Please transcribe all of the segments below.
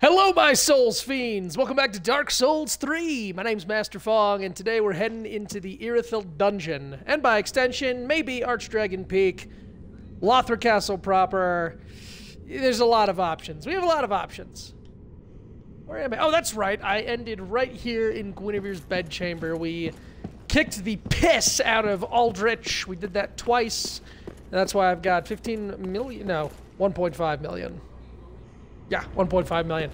Hello, my Souls fiends! Welcome back to Dark Souls 3! My name's Master Fong, and today we're heading into the Irithyll Dungeon. And by extension, maybe Archdragon Peak, Lothra Castle proper. There's a lot of options. We have a lot of options. Where am I? Oh, that's right. I ended right here in Guinevere's bedchamber. We kicked the piss out of Aldrich. We did that twice. And that's why I've got 15 million, no, 1.5 million. Yeah, 1.5 million.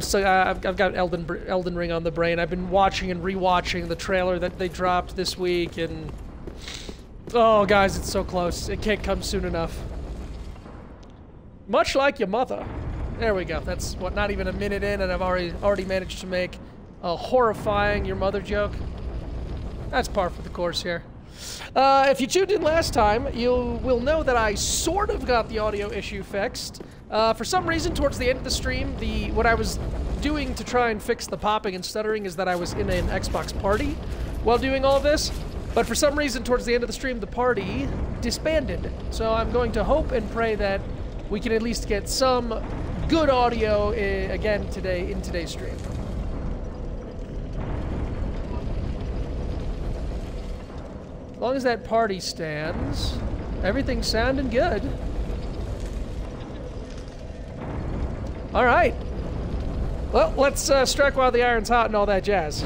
So I've got Elden Ring on the brain. I've been watching and rewatching the trailer that they dropped this week, and oh, guys, it's so close. It can't come soon enough. Much like your mother. There we go. That's what, not even a minute in, and I've already managed to make a horrifying your mother joke. That's par for the course here. If you tuned in last time, you will know that I sort of got the audio issue fixed. For some reason, towards the end of the stream, what I was doing to try and fix the popping and stuttering is that I was in an Xbox party while doing all this. But for some reason, towards the end of the stream, the party disbanded. So I'm going to hope and pray that we can at least get some good audio again today in today's stream. As long as that party stands, everything's sounding good. All right. Well, let's strike while the iron's hot and all that jazz.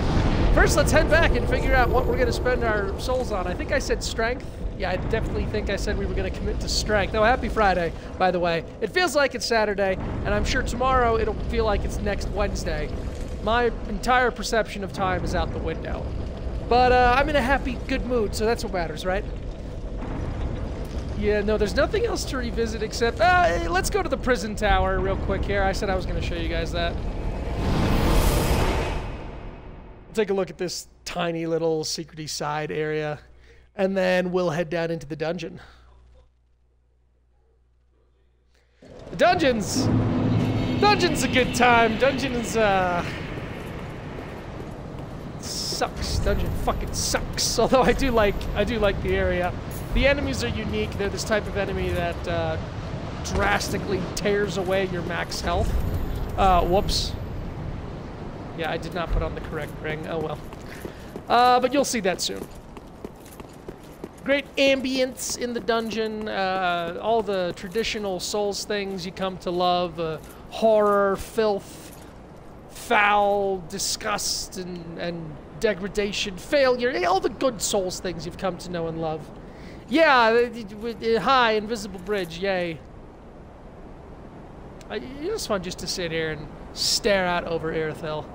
First, let's head back and figure out what we're going to spend our souls on. I think I said strength. Yeah, I definitely think I said we were going to commit to strength. Oh, happy Friday, by the way. It feels like it's Saturday, and I'm sure tomorrow it'll feel like it's next Wednesday. My entire perception of time is out the window. But I'm in a happy, good mood, so that's what matters, right? Yeah, no, there's nothing else to revisit except... let's go to the prison tower real quick here. I said I was going to show you guys that. Take a look at this tiny little secrety side area, and then we'll head down into the dungeon. The dungeon's a good time. Dungeon's, sucks. Dungeon fucking sucks. Although I do like the area. The enemies are unique. They're this type of enemy that drastically tears away your max health. Whoops. Yeah, I did not put on the correct ring. Oh well. But you'll see that soon. Great ambience in the dungeon. All the traditional Souls things you come to love. Horror, filth, foul, disgust, and degradation, failure. All the good Souls things you've come to know and love. Yeah, high, invisible bridge, yay. It's just fun just to sit here and stare out over Irithyll.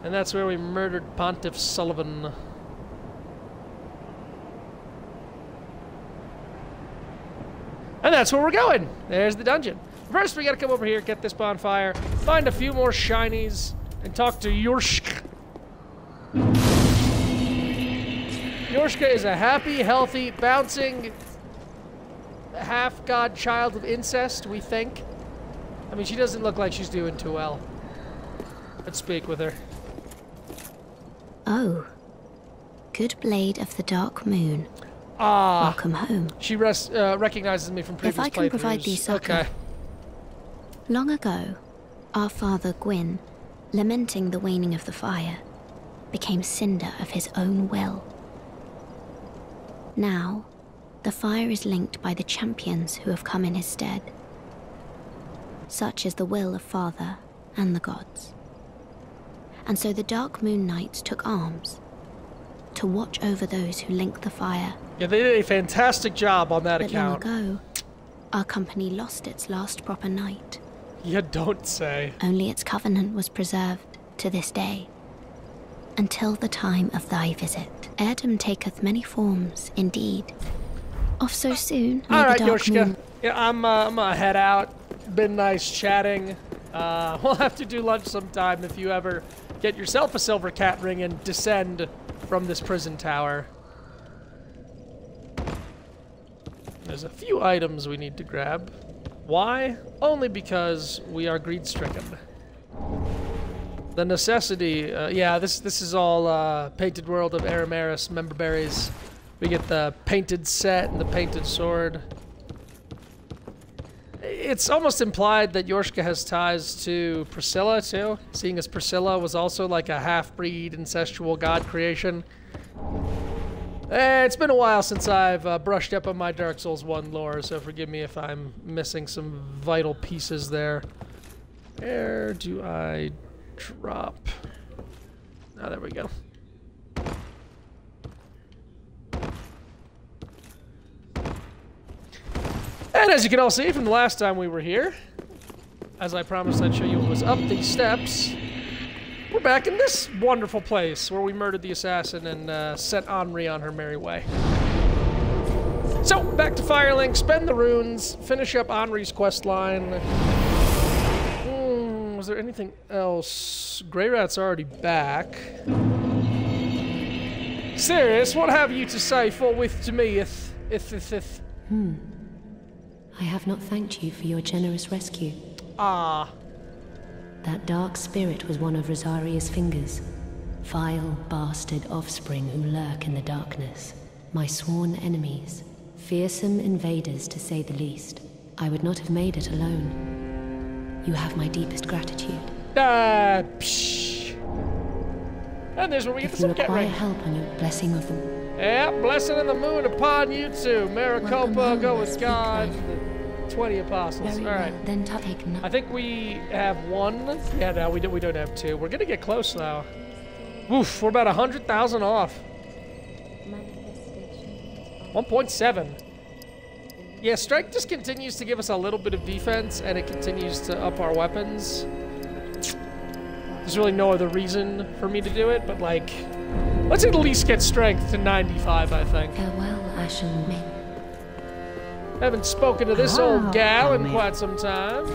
And that's where we murdered Pontiff Sullivan. And that's where we're going. There's the dungeon. First, we gotta come over here, get this bonfire, find a few more shinies, and talk to Yorshka. Yorshka is a happy, healthy, bouncing, half-god child of incest, we think. I mean, she doesn't look like she's doing too well. Let's speak with her. Oh. Good blade of the dark moon. Ah. Welcome home. She recognizes me from previous playthroughs. If I can provide thee succor. Okay. Long ago, our father Gwyn, lamenting the waning of the fire, became cinder of his own will. Now, the fire is linked by the champions who have come in his stead. Such is the will of Father and the gods. And so the Dark Moon Knights took arms to watch over those who link the fire. Yeah, they did a fantastic job on that account. But long ago, our company lost its last proper night. You don't say. Only its covenant was preserved to this day, until the time of thy visit. Heirdom taketh many forms, indeed. Off so soon, may all right, the dark Yorshka. moon... Yeah, I'm gonna head out. Been nice chatting. We'll have to do lunch sometime if you ever get yourself a silver cat ring and descend from this prison tower. There's a few items we need to grab. Why? Only because we are greed-stricken. The necessity, yeah, this is all Painted World of Arameris member berries. We get the painted set and the painted sword. It's almost implied that Yorshka has ties to Priscilla, too, seeing as Priscilla was also like a half-breed incestual god creation. It's been a while since I've brushed up on my Dark Souls 1 lore, so forgive me if I'm missing some vital pieces there. Where do I drop? Oh, there we go. And as you can all see from the last time we were here, as I promised I'd show you what was up these steps, we're back in this wonderful place where we murdered the assassin and sent Henri on her merry way. So, back to Firelink, spend the runes, finish up Henri's quest line. Was there anything else? Grey Rat's already back. Sirius, what have you to say forthwith to me, if... I have not thanked you for your generous rescue. Ah. That dark spirit was one of Rosaria's fingers. Vile bastard offspring who lurk in the darkness. My sworn enemies. Fearsome invaders, to say the least. I would not have made it alone. You have my deepest gratitude. Psh. And there's where we get the If you require ring. help on your blessing of them. Yeah, blessing of the moon upon you too. Maricopa, go with God. 20 apostles. Very All right. well, then take no. I think we have one. Yeah, no, we don't have two. We're gonna get close now. Woof, we're about 100,000 off. 1.7. Yeah, strike just continues to give us a little bit of defense, and it continues to up our weapons. There's really no other reason for me to do it, but like, let's at least get strength to 95, I think. Farewell, Ashen Ming. Haven't spoken to this old gal in quite some time.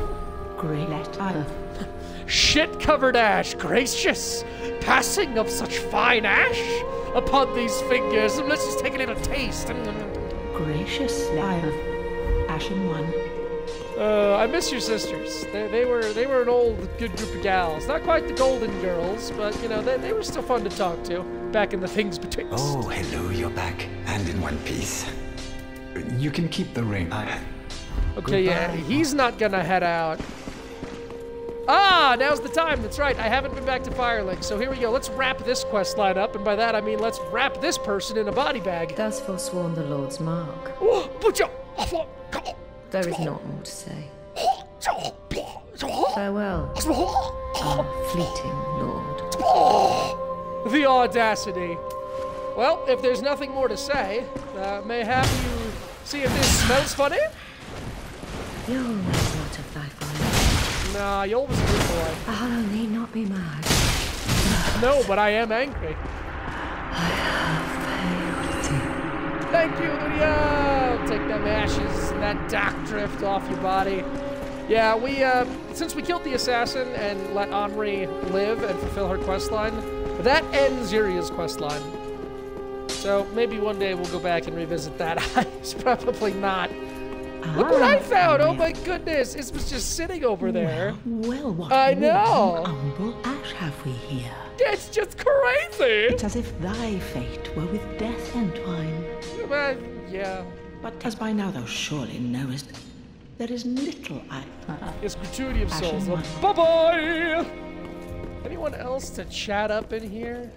Great letter. Shit-covered ash, gracious, passing of such fine ash upon these fingers. Let's just take a little taste. Gracious letter. Ashen one. I miss your sisters. They were an old good group of gals. Not quite the Golden Girls, but you know they were still fun to talk to back in the things between. Oh, hello, you're back, and in one piece. You can keep the ring. Okay, yeah, he's not gonna head out. Ah, now's the time. That's right. I haven't been back to Firelink, so here we go. Let's wrap this quest line up, and by that I mean let's wrap this person in a body bag. Thus forsworn the Lord's mark. There is not more to say. Farewell, our fleeting lord. The audacity. Well, if there's nothing more to say, mayhap you see if this smells funny? You'll make not of thy folly. Nah, you'll was a good boy. A hollow need not be mad. No, but I am angry. I have failed thee. Thank you, Lydia! Take them ashes and that dark drift off your body. Yeah, we, since we killed the assassin and let Henri live and fulfill her questline, that ends Yuria's questline. So maybe one day we'll go back and revisit that. It's probably not. Look what I found! Oh my goodness! It was just sitting over there. Well, what I know! humble ash have we here? It's just crazy! It's as if thy fate were with death entwined. Yeah. But as by now thou surely knowest, there is little I... It's gratuity of souls. Ashen Bye-bye! Anyone else to chat up in here?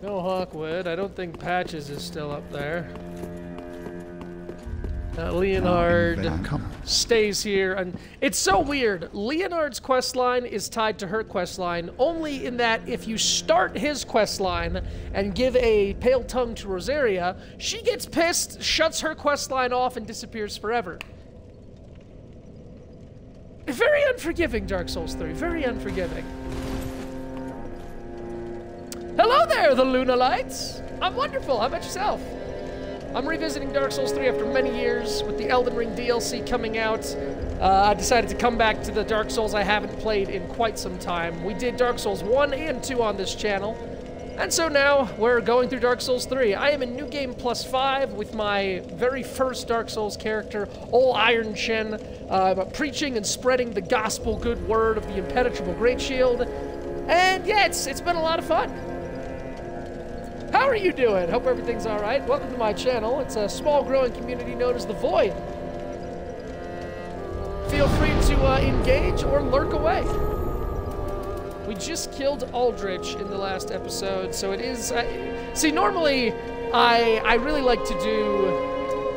No Hawkwood. I don't think Patches is still up there. Leonard stays here, and it's so weird. Leonard's questline is tied to her questline only in that if you start his questline and give a pale tongue to Rosaria, she gets pissed, shuts her questline off, and disappears forever. Very unforgiving, Dark Souls 3. Very unforgiving. Hello there, the Lunalites! I'm wonderful. How about yourself? I'm revisiting Dark Souls 3 after many years with the Elden Ring DLC coming out. I decided to come back to the Dark Souls I haven't played in quite some time. We did Dark Souls 1 and 2 on this channel, and so now we're going through Dark Souls 3. I am in New Game Plus 5 with my very first Dark Souls character, Ol Iron Chin, preaching and spreading the gospel good word of the impenetrable Great Shield. And yeah, it's been a lot of fun. How are you doing? Hope everything's all right. Welcome to my channel. It's a small growing community known as The Void. engage or lurk away. We just killed Aldrich in the last episode, so it is... see, normally, I really like to do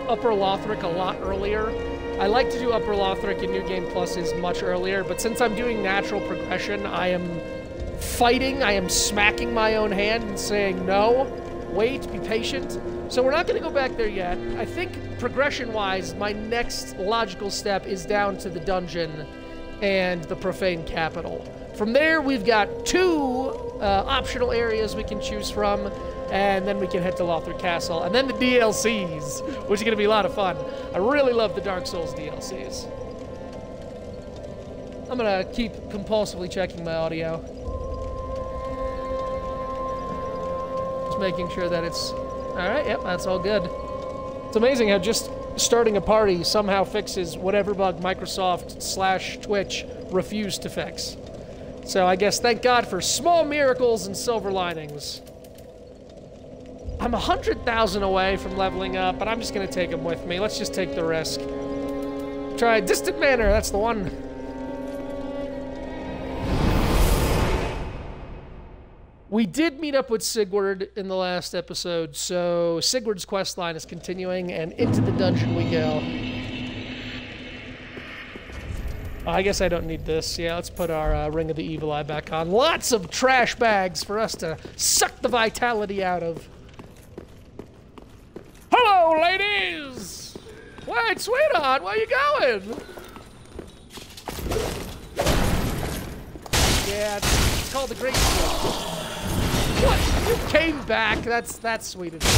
Upper Lothric a lot earlier. I like to do Upper Lothric in New Game Pluses much earlier, but since I'm doing natural progression, I am fighting, I am smacking my own hand and saying, no, wait, be patient. So we're not going to go back there yet. I think progression-wise, my next logical step is down to the dungeon and the Profane Capital. From there, we've got 2 optional areas we can choose from, and then we can head to Lothric Castle, and then the DLCs, which is going to be a lot of fun. I really love the Dark Souls DLCs. I'm going to keep compulsively checking my audio. Just making sure that it's... Alright, yep, that's all good. It's amazing how just starting a party somehow fixes whatever bug Microsoft/Twitch refused to fix. So I guess thank God for small miracles and silver linings. I'm 100,000 away from leveling up, but I'm just going to take them with me. Let's just take the risk. Try Distant Manor, that's the one. We did meet up with Sigurd in the last episode, so Sigurd's questline is continuing, and into the dungeon we go. Oh, I guess I don't need this. Yeah, let's put our Ring of the Evil Eye back on. Lots of trash bags for us to suck the vitality out of. Hello, ladies! Wait, sweetheart, where you going? Yeah, it's called the Great Sword. What? You came back? That's sweet of you.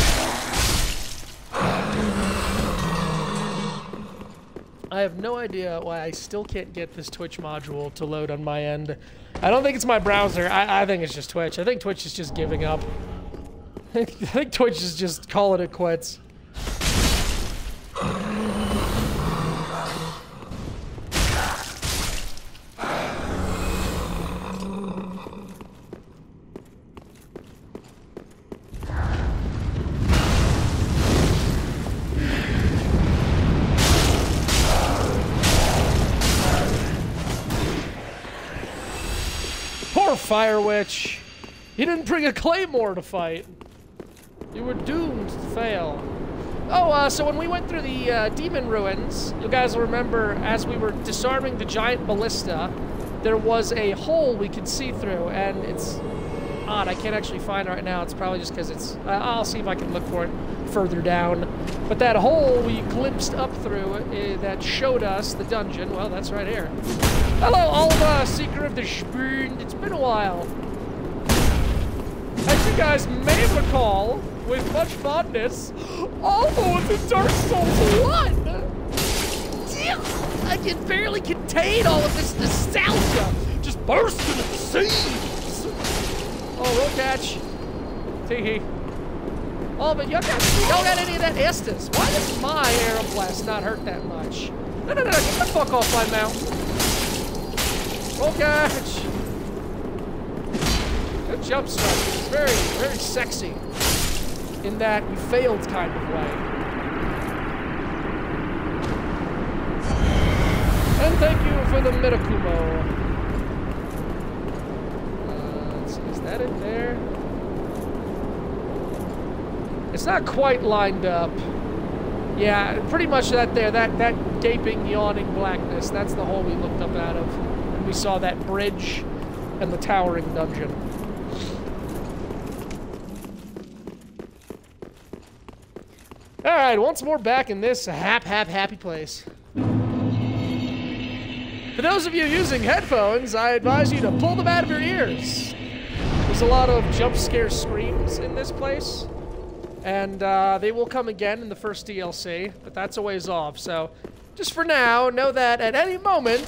I have no idea why I still can't get this Twitch module to load on my end. I don't think it's my browser. I think it's just Twitch. I think Twitch is just giving up. I think Twitch is just calling it quits. Poor Fire Witch. You didn't bring a claymore to fight. You were doomed to fail. Oh, so when we went through the demon ruins, you guys will remember as we were disarming the giant ballista, there was a hole we could see through, and it's odd. I can't actually find it right now. It's probably just because it's... I'll see if I can look for it further down. But that hole we glimpsed up through that showed us the dungeon, well, that's right here. Hello, Alva, Seeker of the Spoon. It's been a while. As you guys may recall, with much fondness, Alva was in Dark Souls 1! I can barely contain all of this nostalgia! Just bursting at the seams! Oh, roll catch. Tee-hee. Oh, but y'all got any of that Estus? Why does my Aeroblast not hurt that much? No, get the fuck off my mountain. Roll catch. Good jump strike. It's very, very sexy. In that you failed kind of way. And thank you for the Mirakumo. Let's see, is that it there? It's not quite lined up. Yeah, pretty much that there, that gaping, yawning blackness, that's the hole we looked up out of. And we saw that bridge and the towering dungeon. Alright, once more back in this happy place. For those of you using headphones, I advise you to pull them out of your ears. There's a lot of jump scare screams in this place. And they will come again in the first DLC, but that's a ways off. So, just for now, know that at any moment,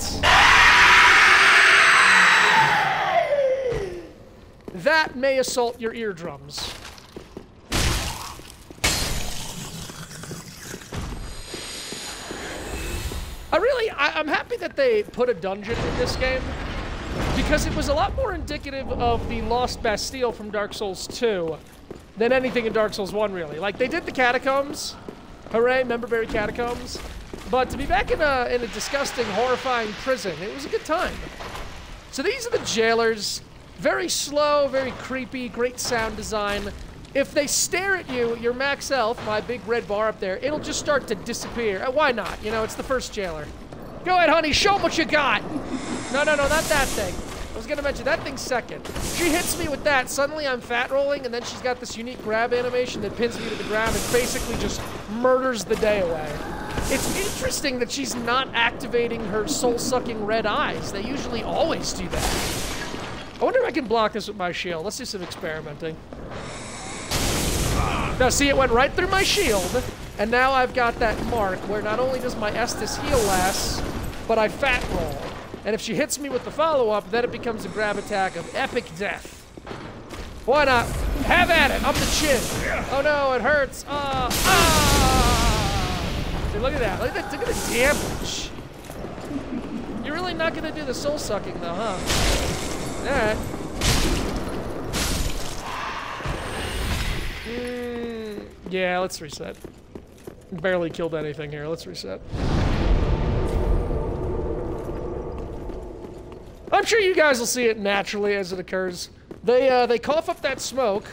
that may assault your eardrums. I'm happy that they put a dungeon in this game, because it was a lot more indicative of the Lost Bastille from Dark Souls 2 than anything in Dark Souls 1, really. Like, they did the catacombs. Hooray, Memberberry Catacombs. But to be back in a disgusting, horrifying prison, it was a good time. So these are the jailers. Very slow, very creepy, great sound design. If they stare at you, your max health, my big red bar up there, it'll just start to disappear. Why not? You know, it's the first jailer. Go ahead, honey, show them what you got. No, not that thing. I was gonna mention that thing's second. She hits me with that, suddenly I'm fat rolling, and then she's got this unique grab animation that pins me to the ground and basically just murders the day away. It's interesting that she's not activating her soul-sucking red eyes. They usually always do that. I wonder if I can block this with my shield. Let's do some experimenting. Now see, it went right through my shield, and now I've got that mark where not only does my Estus heal less, but I fat roll. And if she hits me with the follow-up, then it becomes a grab attack of epic death. Why not? Have at it, up the chin. Oh no, it hurts. See, look at that, look at the damage. You're really not gonna do the soul sucking though, huh? Alright. Yeah, let's reset. Barely killed anything here, let's reset. I'm sure you guys will see it naturally as it occurs. They cough up that smoke.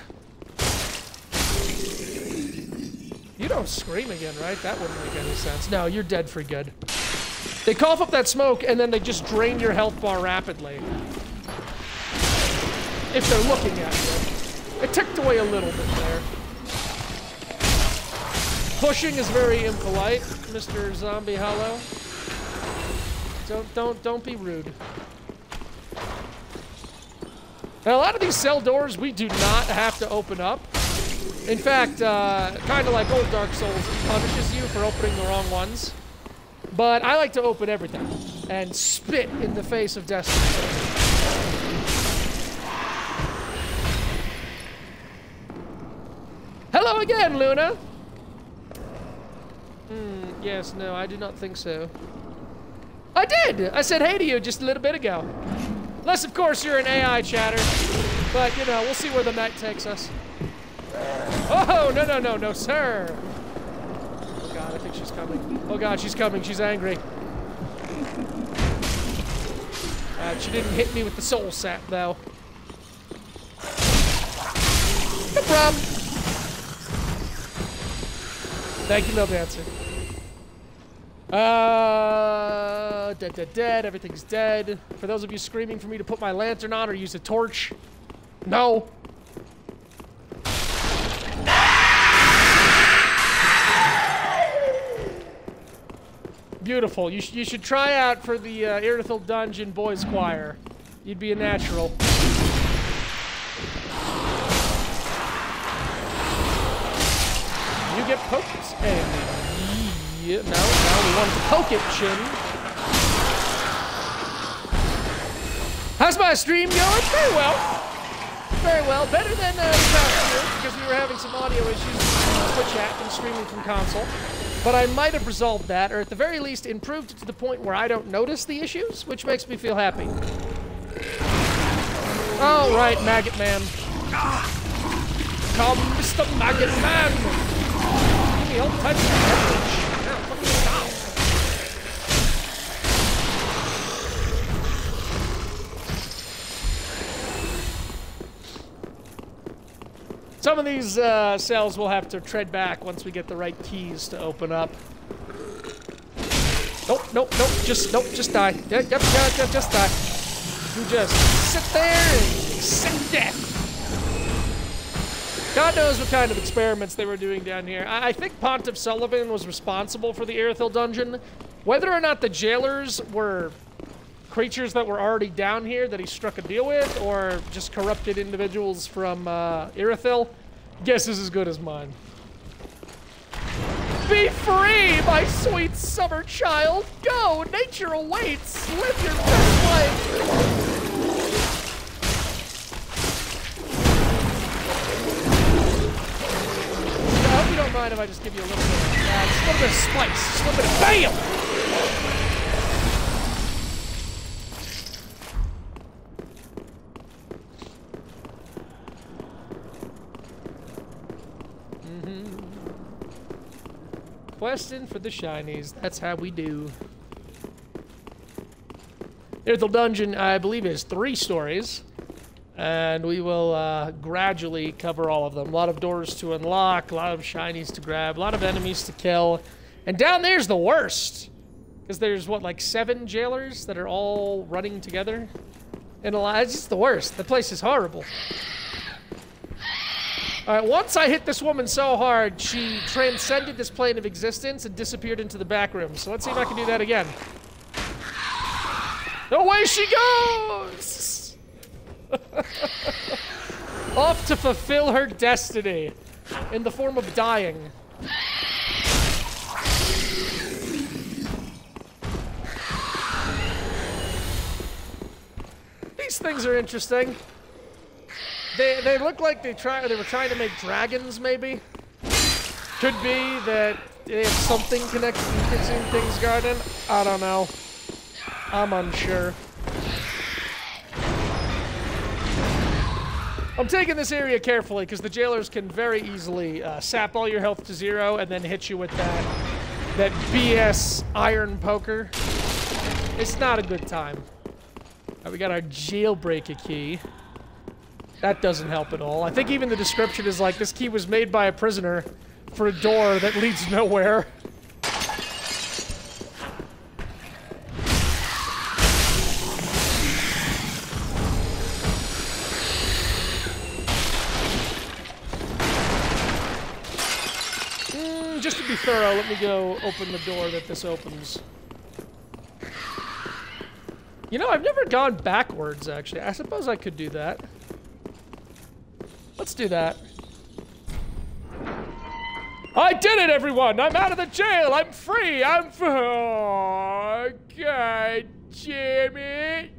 You don't scream again, right? That wouldn't make any sense. No, you're dead for good. They cough up that smoke and then they just drain your health bar rapidly. If they're looking at you. It ticked away a little bit there. Pushing is very impolite, Mr. Zombie Hollow. Don't be rude. Now, a lot of these cell doors we do not have to open up. In fact, kind of like old Dark Souls, it punishes you for opening the wrong ones. But I like to open everything and spit in the face of destiny. Hello again, Luna! Yes, no, I do not think so. I did! I said hey to you just a little bit ago. Unless, of course, you're an AI chatter. But, you know, we'll see where the night takes us. Oh, no, sir! Oh god, I think she's coming. Oh god, she's coming, she's angry. She didn't hit me with the soul sap, though. No problem. Thank you, no dancer. Dead, everything's dead. For those of you screaming for me to put my lantern on or use a torch, no. Beautiful. You should try out for the Irithyll Dungeon Boys Choir. You'd be a natural. You get poked. And yeah, no, we want to poke it, Chin. How's my stream going? Very well. Very well. Better than the past year, because we were having some audio issues with Twitch app and streaming from console. But I might have resolved that, or at the very least improved it to the point where I don't notice the issues, which makes me feel happy. All right, Maggot Man. Come, Mr. Maggot Man. Give me all types of coverage. Now, fucking down. Some of these cells we'll have to tread back once we get the right keys to open up. Nope, just die. Yep, just die. You just sit there and accept death. God knows what kind of experiments they were doing down here. I think Pontiff Sullivan was responsible for the Irithyll dungeon. Whether or not the jailers were creatures that were already down here that he struck a deal with, or just corrupted individuals from Irithyll, guess is as good as mine. Be free, my sweet summer child! Go! Nature awaits! Live your best life! I hope you don't mind if I just give you a little bit of spice, just a little bit of BAM! questing for the shinies. That's how we do. Irithyll Dungeon, I believe, is 3 stories. And we will gradually cover all of them. A lot of doors to unlock, a lot of shinies to grab, a lot of enemies to kill. And down there's the worst. Because there's, what, like 7 jailers that are all running together? And it's just the worst. The place is horrible. Alright, once I hit this woman so hard, she transcended this plane of existence and disappeared into the back room. So let's see if I can do that again. Away she goes! Off to fulfill her destiny in the form of dying. These things are interesting. They look like they were trying to make dragons, maybe. Could be that they have something connected to the Kitchen Things Garden. I don't know. I'm unsure. I'm taking this area carefully because the jailers can very easily sap all your health to 0 and then hit you with that BS iron poker. It's not a good time. Right, we got our jailbreaker key. That doesn't help at all. I think even the description is like, this key was made by a prisoner for a door that leads nowhere. Just to be thorough, let me go open the door that this opens. You know, I've never gone backwards, actually. I suppose I could do that. Let's do that. I did it, everyone! I'm out of the jail! I'm free! I'm free! Oh, God damn it!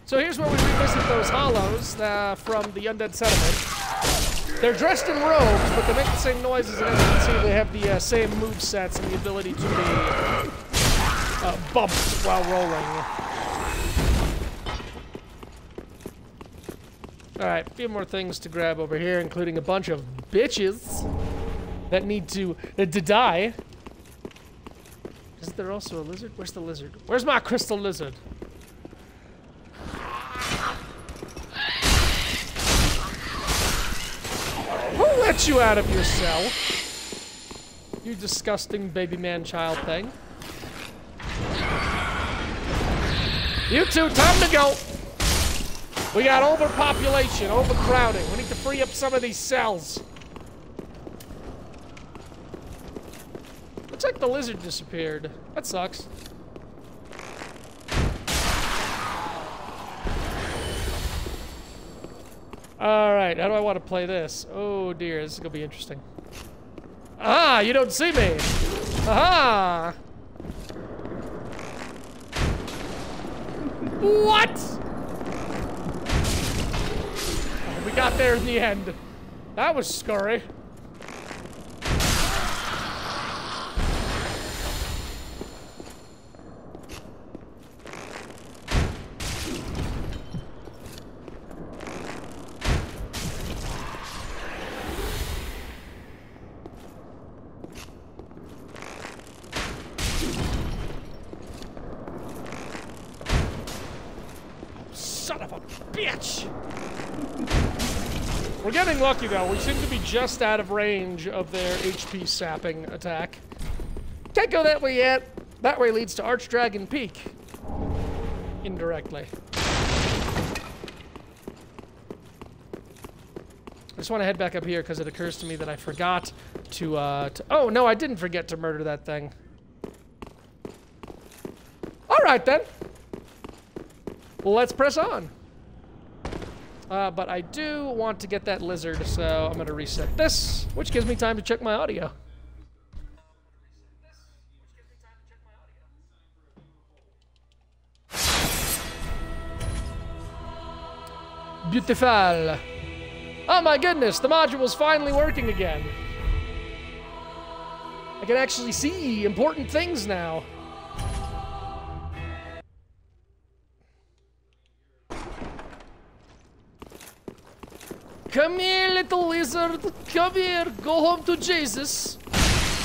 So here's where we revisit those hollows from the Undead Settlement. They're dressed in robes, but they make the same noises, and as you can see, they have the same movesets and the ability to be bumped while rolling. Alright, a few more things to grab over here, including a bunch of bitches that need to die. Isn't there also a lizard? Where's the lizard? Where's my crystal lizard? Who let you out of your cell? You disgusting baby man child thing. You two, time to go. We got overpopulation, overcrowding. We need to free up some of these cells. Looks like the lizard disappeared. That sucks. Alright, how do I want to play this? Oh dear, this is gonna be interesting. Ah, you don't see me! Aha! What? Oh, we got there in the end. That was scary. Son of a bitch! We're getting lucky though. We seem to be just out of range of their HP sapping attack. Can't go that way yet. That way leads to Archdragon Peak. Indirectly. I just want to head back up here because it occurs to me that I forgot to oh, no, I didn't forget to murder that thing. Alright then. Let's press on. But I do want to get that lizard, so I'm going to reset this, which gives me time to check my audio. Beautiful. Oh my goodness, the module's finally working again. I can actually see important things now. Come here, little lizard. Come here. Go home to Jesus.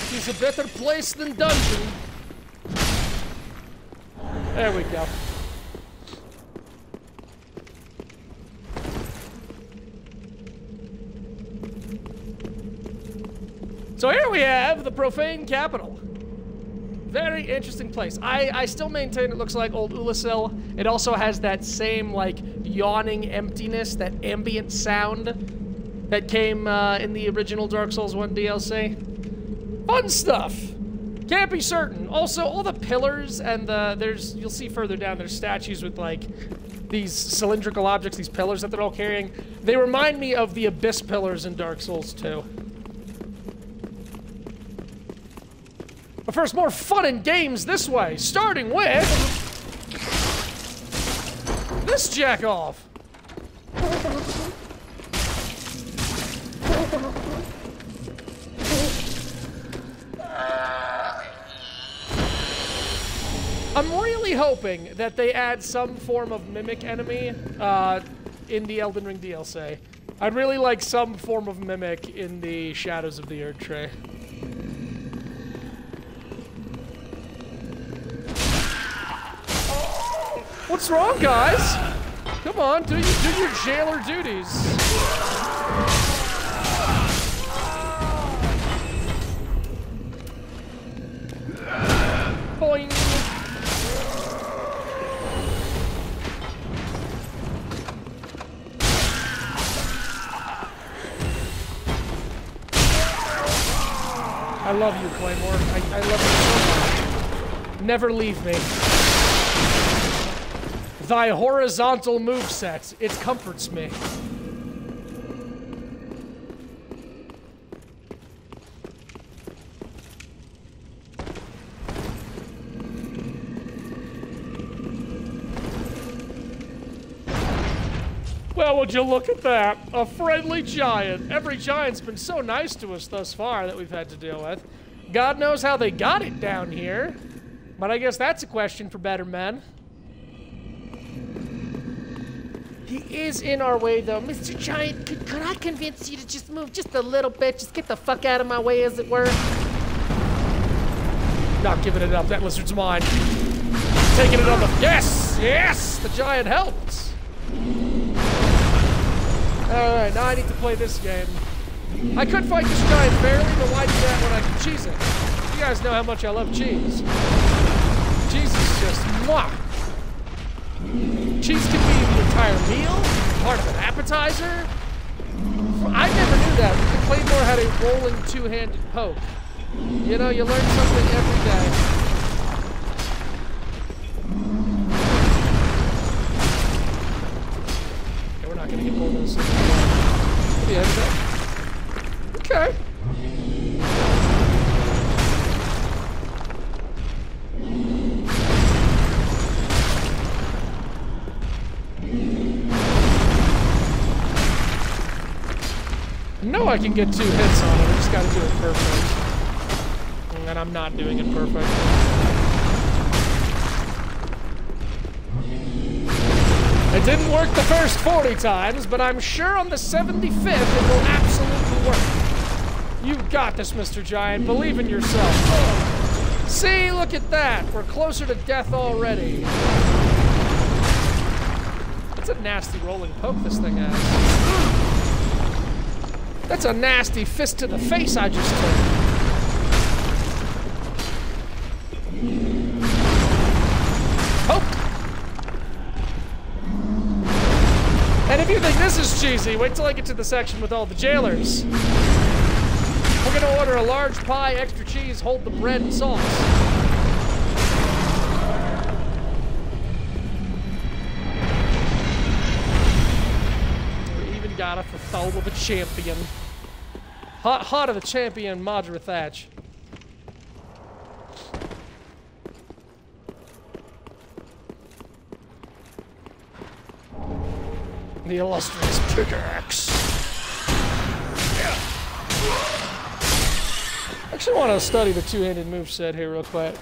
He's a better place than Dunchin. There we go. So here we have the profane capital. Very interesting place. I still maintain it looks like old Ulasil. It also has that same, like, yawning emptiness, that ambient sound that came in the original Dark Souls 1 DLC. Fun stuff! Can't be certain. Also, all the pillars and you'll see further down, there's statues with, like, these cylindrical objects, these pillars that they're all carrying. They remind me of the Abyss pillars in Dark Souls 2. But first, more fun and games this way, starting with this jack-off. I'm really hoping that they add some form of mimic enemy in the Elden Ring DLC. I'd really like some form of mimic in the Shadows of the Erdtree. What's wrong, guys? Come on, do your jailer duties. Boing. I love you, Claymore. I love you so much. Never leave me. Thy horizontal moveset, it comforts me. Well, would you look at that? A friendly giant. Every giant's been so nice to us thus far that we've had to deal with. God knows how they got it down here. But I guess that's a question for better men. He is in our way, though. Mr. Giant, could I convince you to just move just a little bit? Just get the fuck out of my way, as it were? Not giving it up. That lizard's mine. Taking it on the... Yes! Yes! The giant helped! Alright, now I need to play this game. I could fight this giant fairly, but why do that when I can cheese it? You guys know how much I love cheese. Cheese is just... Mwah! Cheese can be the entire meal, part of an appetizer. I never knew that. Claymore had a rolling two-handed poke. You know, you learn something every day. Okay, we're not gonna get pulled in this. Yeah, okay. No, I can get 2 hits on it. I just gotta do it perfect. And I'm not doing it perfect. It didn't work the first 40 times, but I'm sure on the 75th it will absolutely work. You've got this, Mr. Giant. Believe in yourself. See, look at that. We're closer to death already. That's a nasty rolling poke this thing has. That's a nasty fist to the face I just took. Poke! And if you think this is cheesy, wait till I get to the section with all the jailers. We're gonna order a large pie, extra cheese, hold the bread and sauce. We even got a foul of a champion. Hot of the champion, Madra Thatch. The illustrious pickaxe. I actually want to study the two-handed moveset here real quick.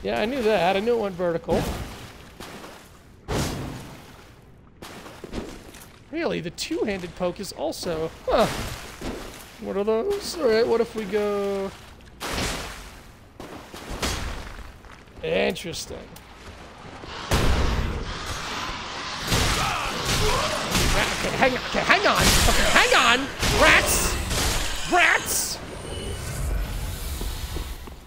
Yeah, I knew that. I knew it went vertical. Really, the two-handed poke is also... Huh. What are those? Alright, what if we go... Interesting. Okay, hang on. Okay, hang on! Rats! Rats!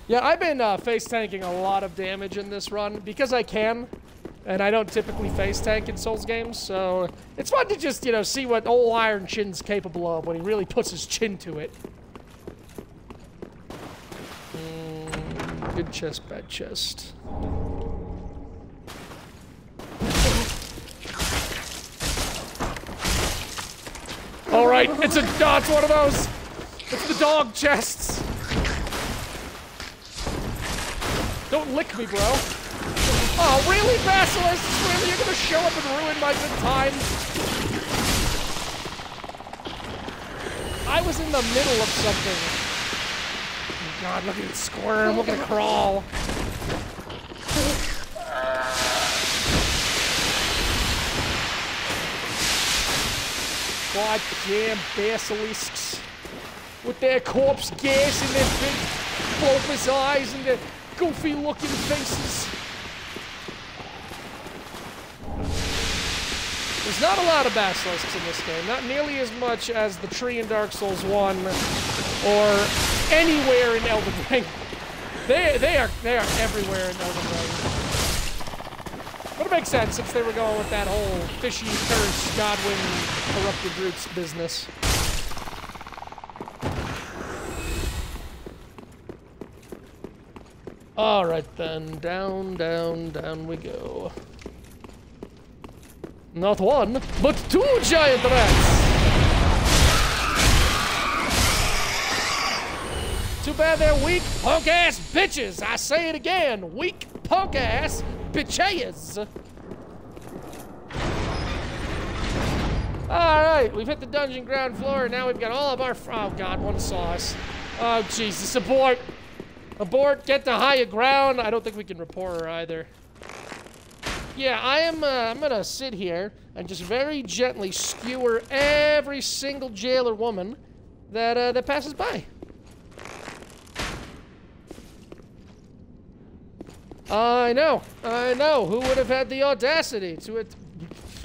Yeah, I've been face tanking a lot of damage in this run because I can. And I don't typically face tank in Souls games, so it's fun to just, you know, see what old Iron Chin's capable of when he really puts his chin to it. Good chest, bad chest. Alright, it's one of those! It's the dog chests! Don't lick me, bro. Oh, really, Basilisk? Really? You're gonna show up and ruin my good time? I was in the middle of something. Oh God, look at it squirm, look at it crawl. God damn basilisks. With their corpse gas and their big bulbous eyes and their goofy looking faces. There's not a lot of basilisks in this game, not nearly as much as the tree in Dark Souls 1 or anywhere in Elden Ring. They are everywhere in Elden Ring. But it makes sense since they were going with that whole fishy, curse, Godwin, corrupted roots business. Alright then, down, down, down we go. Not one, but two giant rats! Too bad they're weak, punk-ass bitches! I say it again, weak, punk-ass bitches! Alright, we've hit the dungeon ground floor, and now we've got all of our... Oh God, one sauce. Oh Jesus, abort! Abort, get to higher ground! I don't think we can rapport her either. Yeah, I'm gonna sit here and just very gently skewer every single jailer woman that passes by. I know. Who would have had the audacity to it?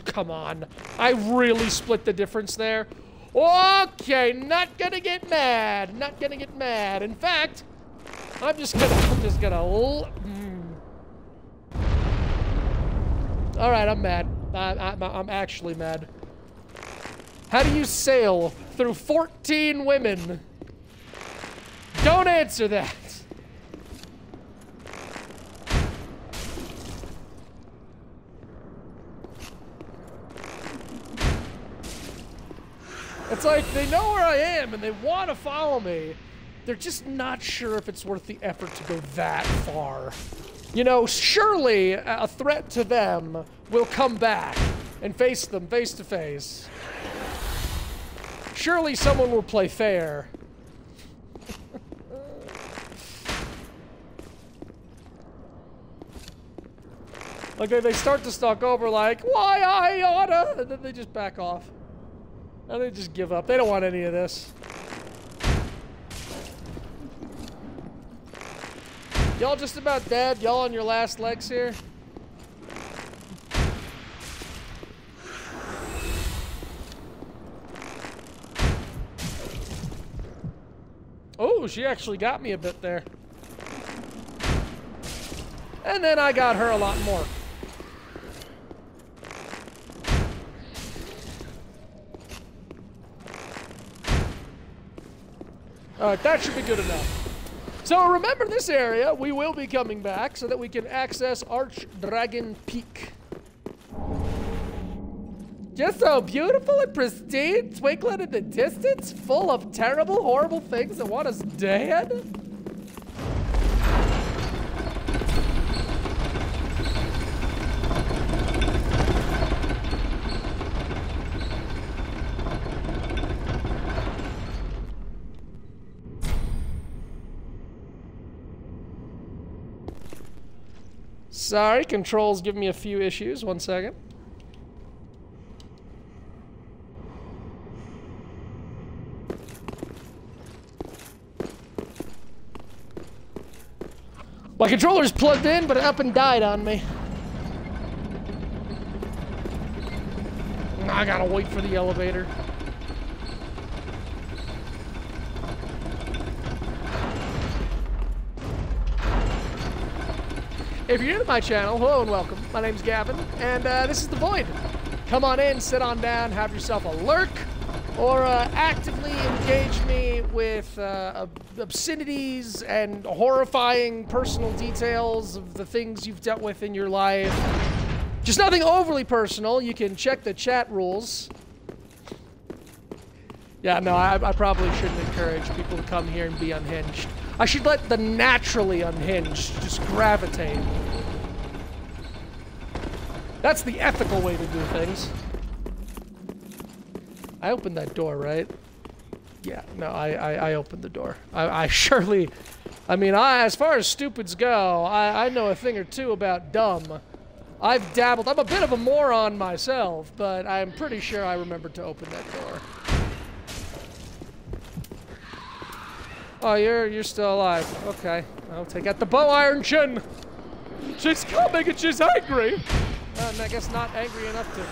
Come on. I really split the difference there. Okay, not gonna get mad. Not gonna get mad. In fact, I'm just gonna. All right, I'm mad. I'm actually mad. How do you sail through 14 women? Don't answer that. It's like they know where I am and they want to follow me. They're just not sure if it's worth the effort to go that far. You know, surely a threat to them will come back and face them face to face. Surely someone will play fair. Like they start to stalk over like, why I oughta, and then they just back off. And they just give up. They don't want any of this. Y'all just about dead? Y'all on your last legs here? Oh, she actually got me a bit there. And then I got her a lot more. Alright, that should be good enough. So remember this area, we will be coming back so that we can access Archdragon Peak. Just so beautiful and pristine, twinkling in the distance, full of terrible, horrible things that want us dead? Sorry, controls give me a few issues. 1 second. My controller's plugged in, but it up and died on me. I gotta wait for the elevator. If you're new to my channel, hello and welcome. My name's Gavin, and this is The Void. Come on in, sit on down, have yourself a lurk, or actively engage me with obscenities and horrifying personal details of the things you've dealt with in your life. Just nothing overly personal. You can check the chat rules. Yeah, no, I probably shouldn't encourage people to come here and be unhinged. I should let the naturally unhinged just gravitate. That's the ethical way to do things. I opened that door, right? Yeah, no, I opened the door. I surely... I mean, as far as stupids go, I know a thing or two about dumb. I've dabbled. I'm a bit of a moron myself, but I'm pretty sure I remembered to open that door. Oh, you're still alive. Okay. I'll take out the bow iron chin. She's coming and she's angry. And I guess not angry enough to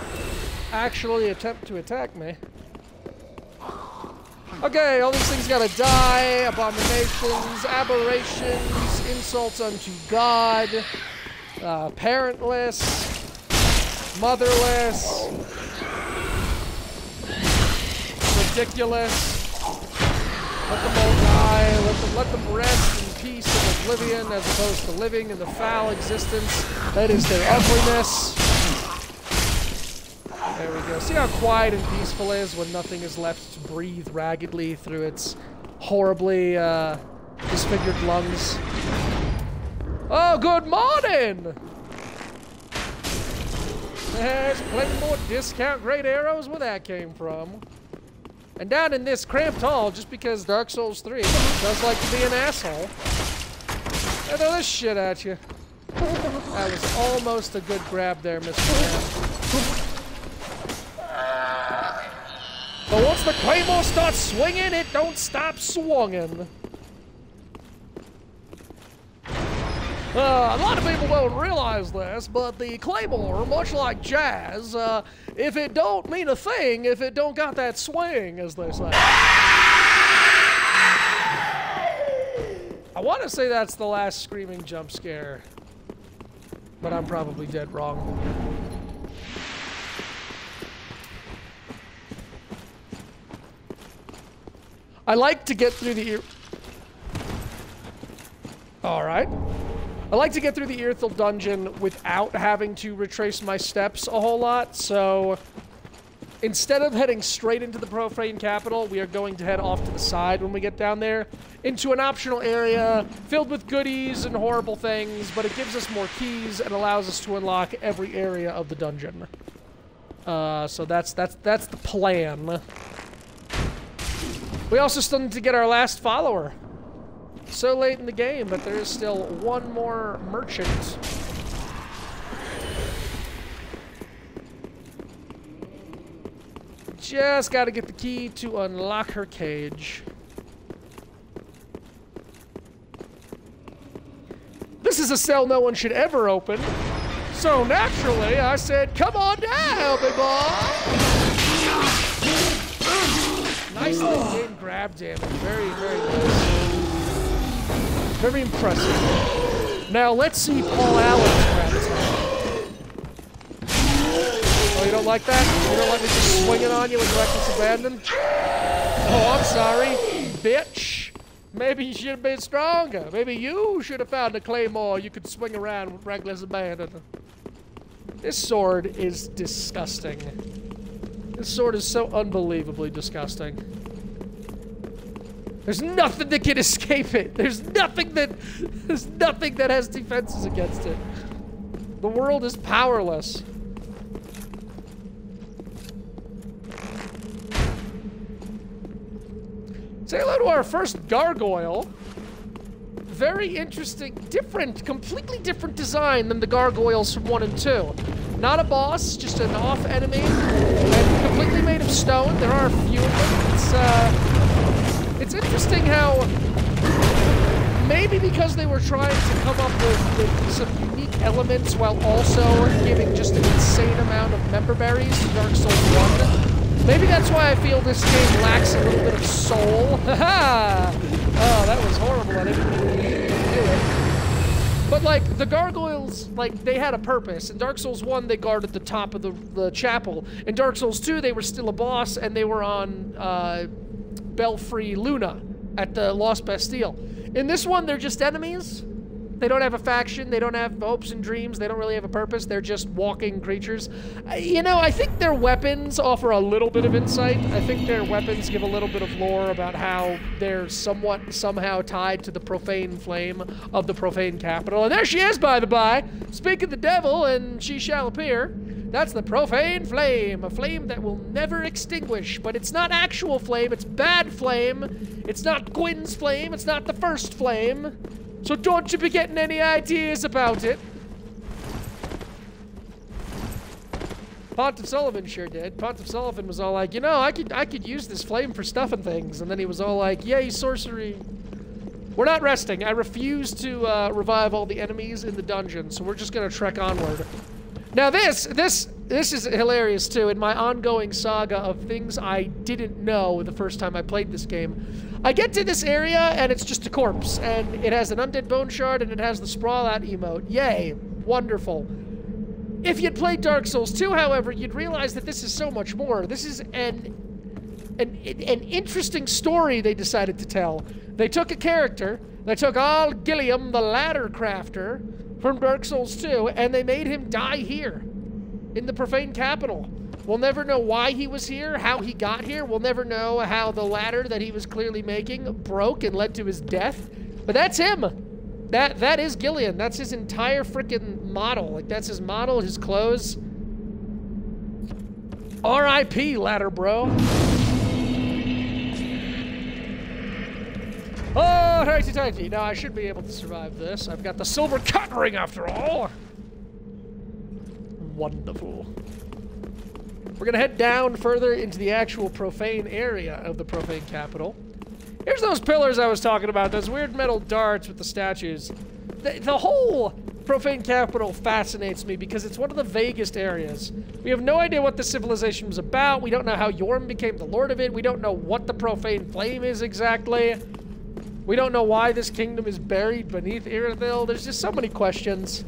actually attempt to attack me. Okay, all these things gotta die. Abominations, aberrations, insults unto God, parentless, motherless, ridiculous. Let them all die. Let them rest in peace and oblivion, as opposed to living in the foul existence that is their ugliness. There we go. See how quiet and peaceful it is when nothing is left to breathe raggedly through its horribly disfigured lungs. Oh, good morning! There's plenty more discount great arrows where that came from. And down in this cramped hall, just because Dark Souls 3 does like to be an asshole, I throw this shit at you. That was almost a good grab there, Mr. Man. But once the claymore starts swinging, it don't stop swinging. A lot of people don't realize this, but the claymore, much like jazz, if it don't mean a thing, if it don't got that swing, as they say. I want to say that's the last screaming jump scare, but I'm probably dead wrong. I like to get through the ear... Alright. I like to get through the Irithyll dungeon without having to retrace my steps a whole lot, so instead of heading straight into the profane capital, we are going to head off to the side when we get down there, into an optional area filled with goodies and horrible things, but it gives us more keys and allows us to unlock every area of the dungeon. So that's the plan. We also still need to get our last follower. So late in the game, but there is still one more merchant. Just gotta get the key to unlock her cage. This is a cell no one should ever open. So naturally, I said, come on down, big boy! Nicely gained grab damage. Very, very nice. Very impressive. Now, let's see Paul Allen's grab attack. Oh, you don't like that? You don't like me just swinging on you with reckless abandon? Oh, I'm sorry, bitch. Maybe you should have been stronger. Maybe you should have found a claymore you could swing around with reckless abandon. This sword is disgusting. This sword is so unbelievably disgusting. There's nothing that can escape it. There's nothing that has defenses against it. The world is powerless. Say hello to our first gargoyle. Very interesting, different, completely different design than the gargoyles from 1 and 2. Not a boss, just an off enemy, and completely made of stone. There are a few of them. It's interesting how Maybe because they were trying to come up with some unique elements while also giving just an insane amount of member berries to Dark Souls 1. Maybe that's why I feel this game lacks a little bit of soul. Haha! Oh, that was horrible. I didn't mean to do it. But, like, the gargoyles, like, they had a purpose. In Dark Souls 1, they guarded the top of the chapel. In Dark Souls 2, they were still a boss, and they were on Belfry Luna at the Lost Bastille. In this one, they're just enemies. They don't have a faction. They don't have hopes and dreams. They don't really have a purpose. They're just walking creatures. You know, I think their weapons offer a little bit of insight. I think their weapons give a little bit of lore about how they're somehow tied to the profane flame of the profane capital. And there she is, by the by. Speak of the devil, and she shall appear. That's the profane flame, a flame that will never extinguish. But it's not actual flame, it's bad flame. It's not Gwyn's flame, it's not the first flame. So don't you be getting any ideas about it. Pontiff Sullivan sure did. Pontiff Sullivan was all like, you know, I could use this flame for stuff and things. And then he was all like, yay, sorcery. We're not resting. I refuse to revive all the enemies in the dungeon, so we're just gonna trek onward. Now this is hilarious too. In my ongoing saga of things I didn't know the first time I played this game, I get to this area and it's just a corpse, and it has an undead bone shard and it has the sprawl out emote. Yay, wonderful. If you'd played Dark Souls 2, however, you'd realize that this is so much more. This is an interesting story they decided to tell. They took a character, they took Al Gilliam, the ladder crafter, from Dark Souls 2, and they made him die here, in the profane capital. We'll never know why he was here, how he got here. We'll never know how the ladder that he was clearly making broke and led to his death. But that's him. That is Gillian. That's his entire freaking model. Like, that's his model, his clothes. R.I.P. ladder, bro. Oh, righty-tighty. Now, I should be able to survive this. I've got the silver cut ring, after all. Wonderful. We're gonna head down further into the actual profane area of the profane capital. Here's those pillars I was talking about, those weird metal darts with the statues. The whole profane capital fascinates me because it's one of the vaguest areas. We have no idea what the civilization was about. We don't know how Yorm became the lord of it. We don't know what the profane flame is exactly. We don't know why this kingdom is buried beneath Irithyll. There's just so many questions.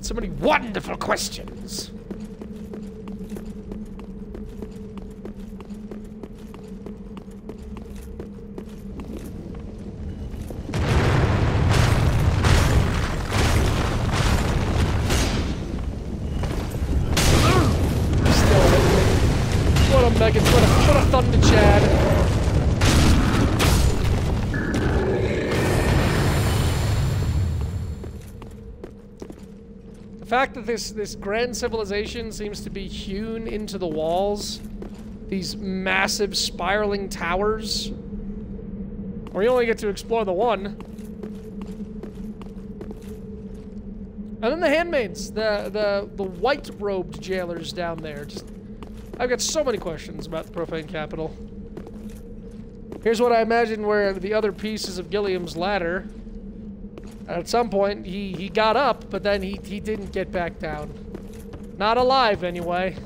So many wonderful questions. What a Megan, what a thunder Chad. The fact that this grand civilization seems to be hewn into the walls, these massive spiraling towers, where you only get to explore the one. And then the handmaids, the white-robed jailers down there. Just, I've got so many questions about the profane capital. Here's what I imagine were the other pieces of Gilliam's ladder. At some point, he got up, but then he didn't get back down. Not alive, anyway.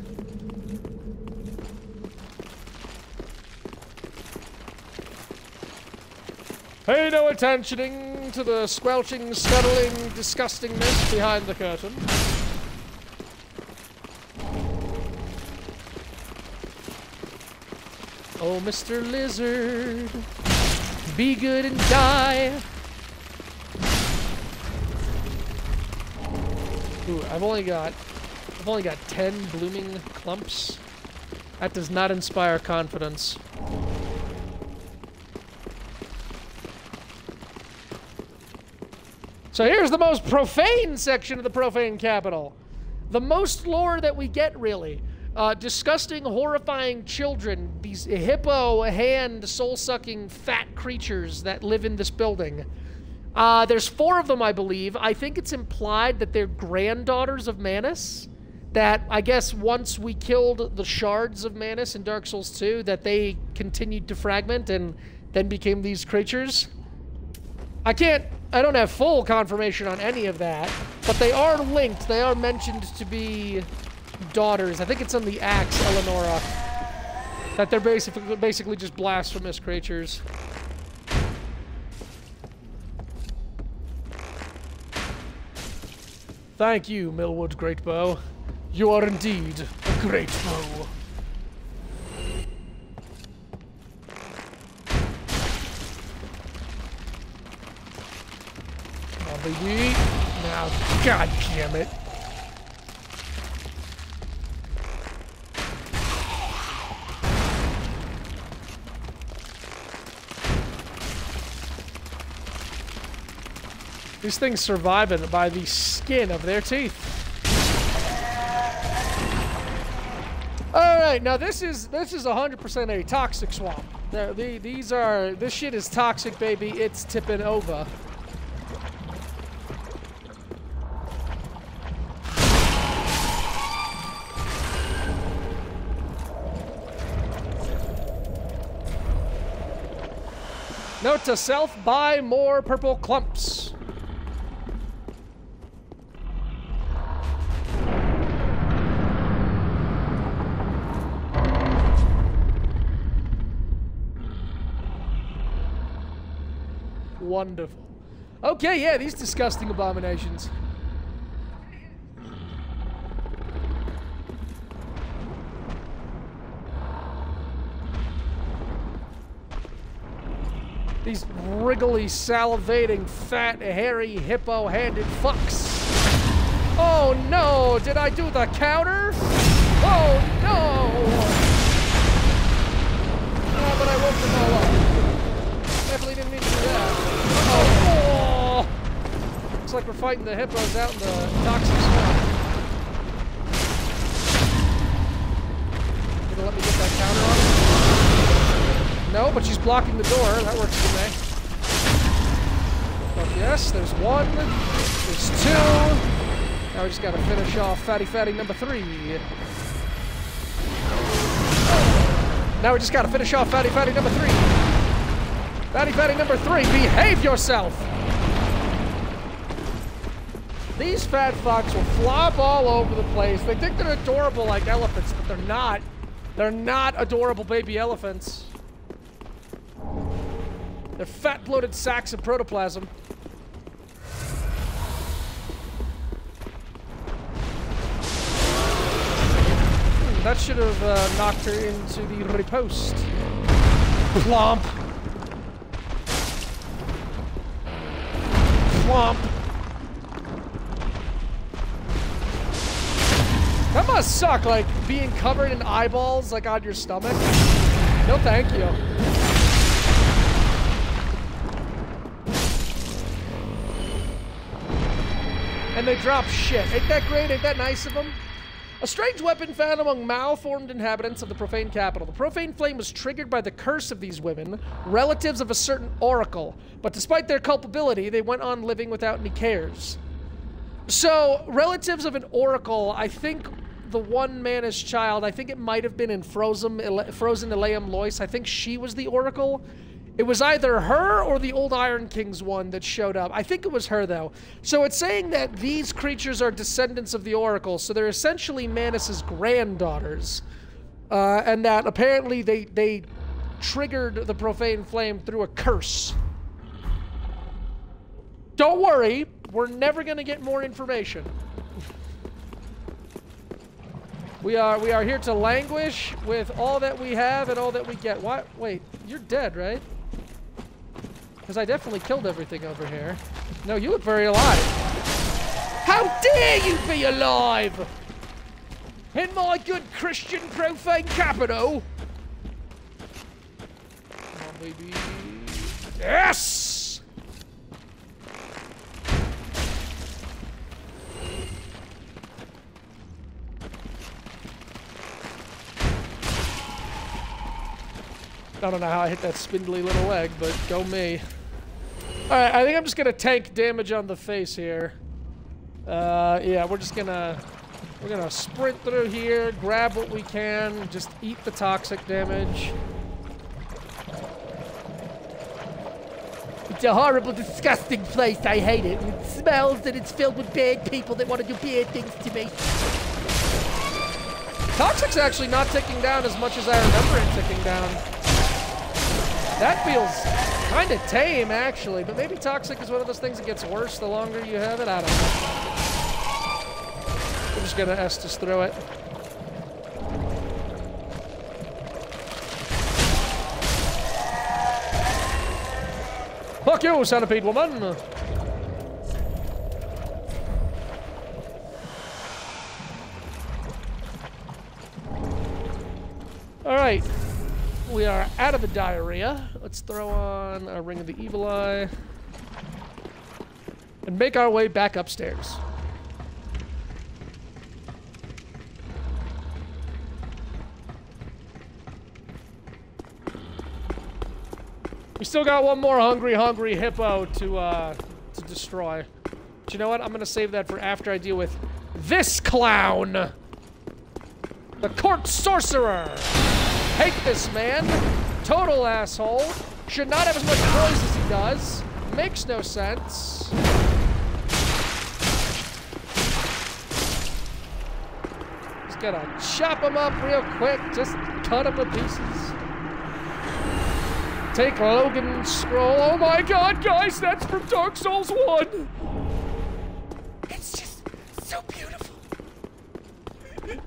Pay no attentioning to the squelching, scuttling disgustingness behind the curtain. Oh, Mr. Lizard, be good and die. Ooh, I've only got 10 blooming clumps. That does not inspire confidence. So here's the most profane section of the profane capital. The most lore that we get, really. Disgusting, horrifying children. These hippo, hand, soul-sucking, fat creatures that live in this building. There's 4 of them, I believe. I think it's implied that they're granddaughters of Manus. That, I guess, once we killed the shards of Manus in Dark Souls 2, that they continued to fragment and then became these creatures. I don't have full confirmation on any of that, but they are linked. They are mentioned to be daughters. I think it's on the axe, Eleonora, that they're basically just blasphemous creatures. Thank you, Millwood Greatbow. You are indeed a great bow. Baby. Now, god damn it. These things survive it by the skin of their teeth. Alright, now this is 100% a toxic swamp. This shit is toxic, baby. It's tipping over. Note to self, buy more purple clumps. Wonderful. Okay, yeah, these disgusting abominations. These wriggly, salivating, fat, hairy, hippo-handed fucks. Oh no! Did I do the counter? Oh no! Oh, but I woke them all up. Definitely didn't mean to do that. Oh! Looks like we're fighting the hippos out in the toxic swamp. You gonna let me get that counter on him? No, but she's blocking the door. That works for me. But yes, there's one. There's two. Now we just gotta finish off Fatty number 3. Now we just gotta finish off Fatty number 3. Fatty number 3, behave yourself! These fat fucks will flop all over the place. They think they're adorable like elephants, but they're not. They're not adorable baby elephants. They're fat, bloated sacks of protoplasm. That should have knocked her into the riposte. Plomp. Plomp. That must suck, like, being covered in eyeballs, like, on your stomach. No thank you. And they drop shit. Ain't that great? Ain't that nice of them? A strange weapon found among malformed inhabitants of the profane capital. The profane flame was triggered by the curse of these women, relatives of a certain oracle. But despite their culpability, they went on living without any cares. So, relatives of an oracle, I think the one Mannish child, I think it might have been in Frozen Elaeum Lois. I think she was the oracle. It was either her or the old Iron King's one that showed up. I think it was her, though. So it's saying that these creatures are descendants of the Oracle, so they're essentially Mannis's granddaughters. And that apparently they triggered the profane flame through a curse. Don't worry, we're never going to get more information. We are here to languish with all that we have and all that we get. What? Wait, you're dead, right? Because I definitely killed everything over here. No, you look very alive. How dare you be alive! In my good Christian profane capital! Come on, baby. Yes! I don't know how I hit that spindly little leg, but go me. Alright, I think I'm just gonna tank damage on the face here. Yeah, we're gonna sprint through here, grab what we can, just eat the toxic damage. It's a horrible, disgusting place. I hate it. It smells and it's filled with bad people that want to do bad things to me. Toxic's actually not ticking down as much as I remember it ticking down. That feels kind of tame, actually, but maybe Toxic is one of those things that gets worse the longer you have it. I don't know. We're just gonna Estus through it. Fuck you, centipede woman! Alright, we are out of the diarrhea. Let's throw on a Ring of the Evil Eye and make our way back upstairs. We still got one more hungry hippo to destroy. But you know what? I'm gonna save that for after I deal with this clown! The court sorcerer! Hate this man. Total asshole. Should not have as much poise as he does. Makes no sense. Just gotta chop him up real quick. Just cut him to pieces. Take Logan's scroll. Oh my god, guys, that's from Dark Souls 1. It's just so beautiful.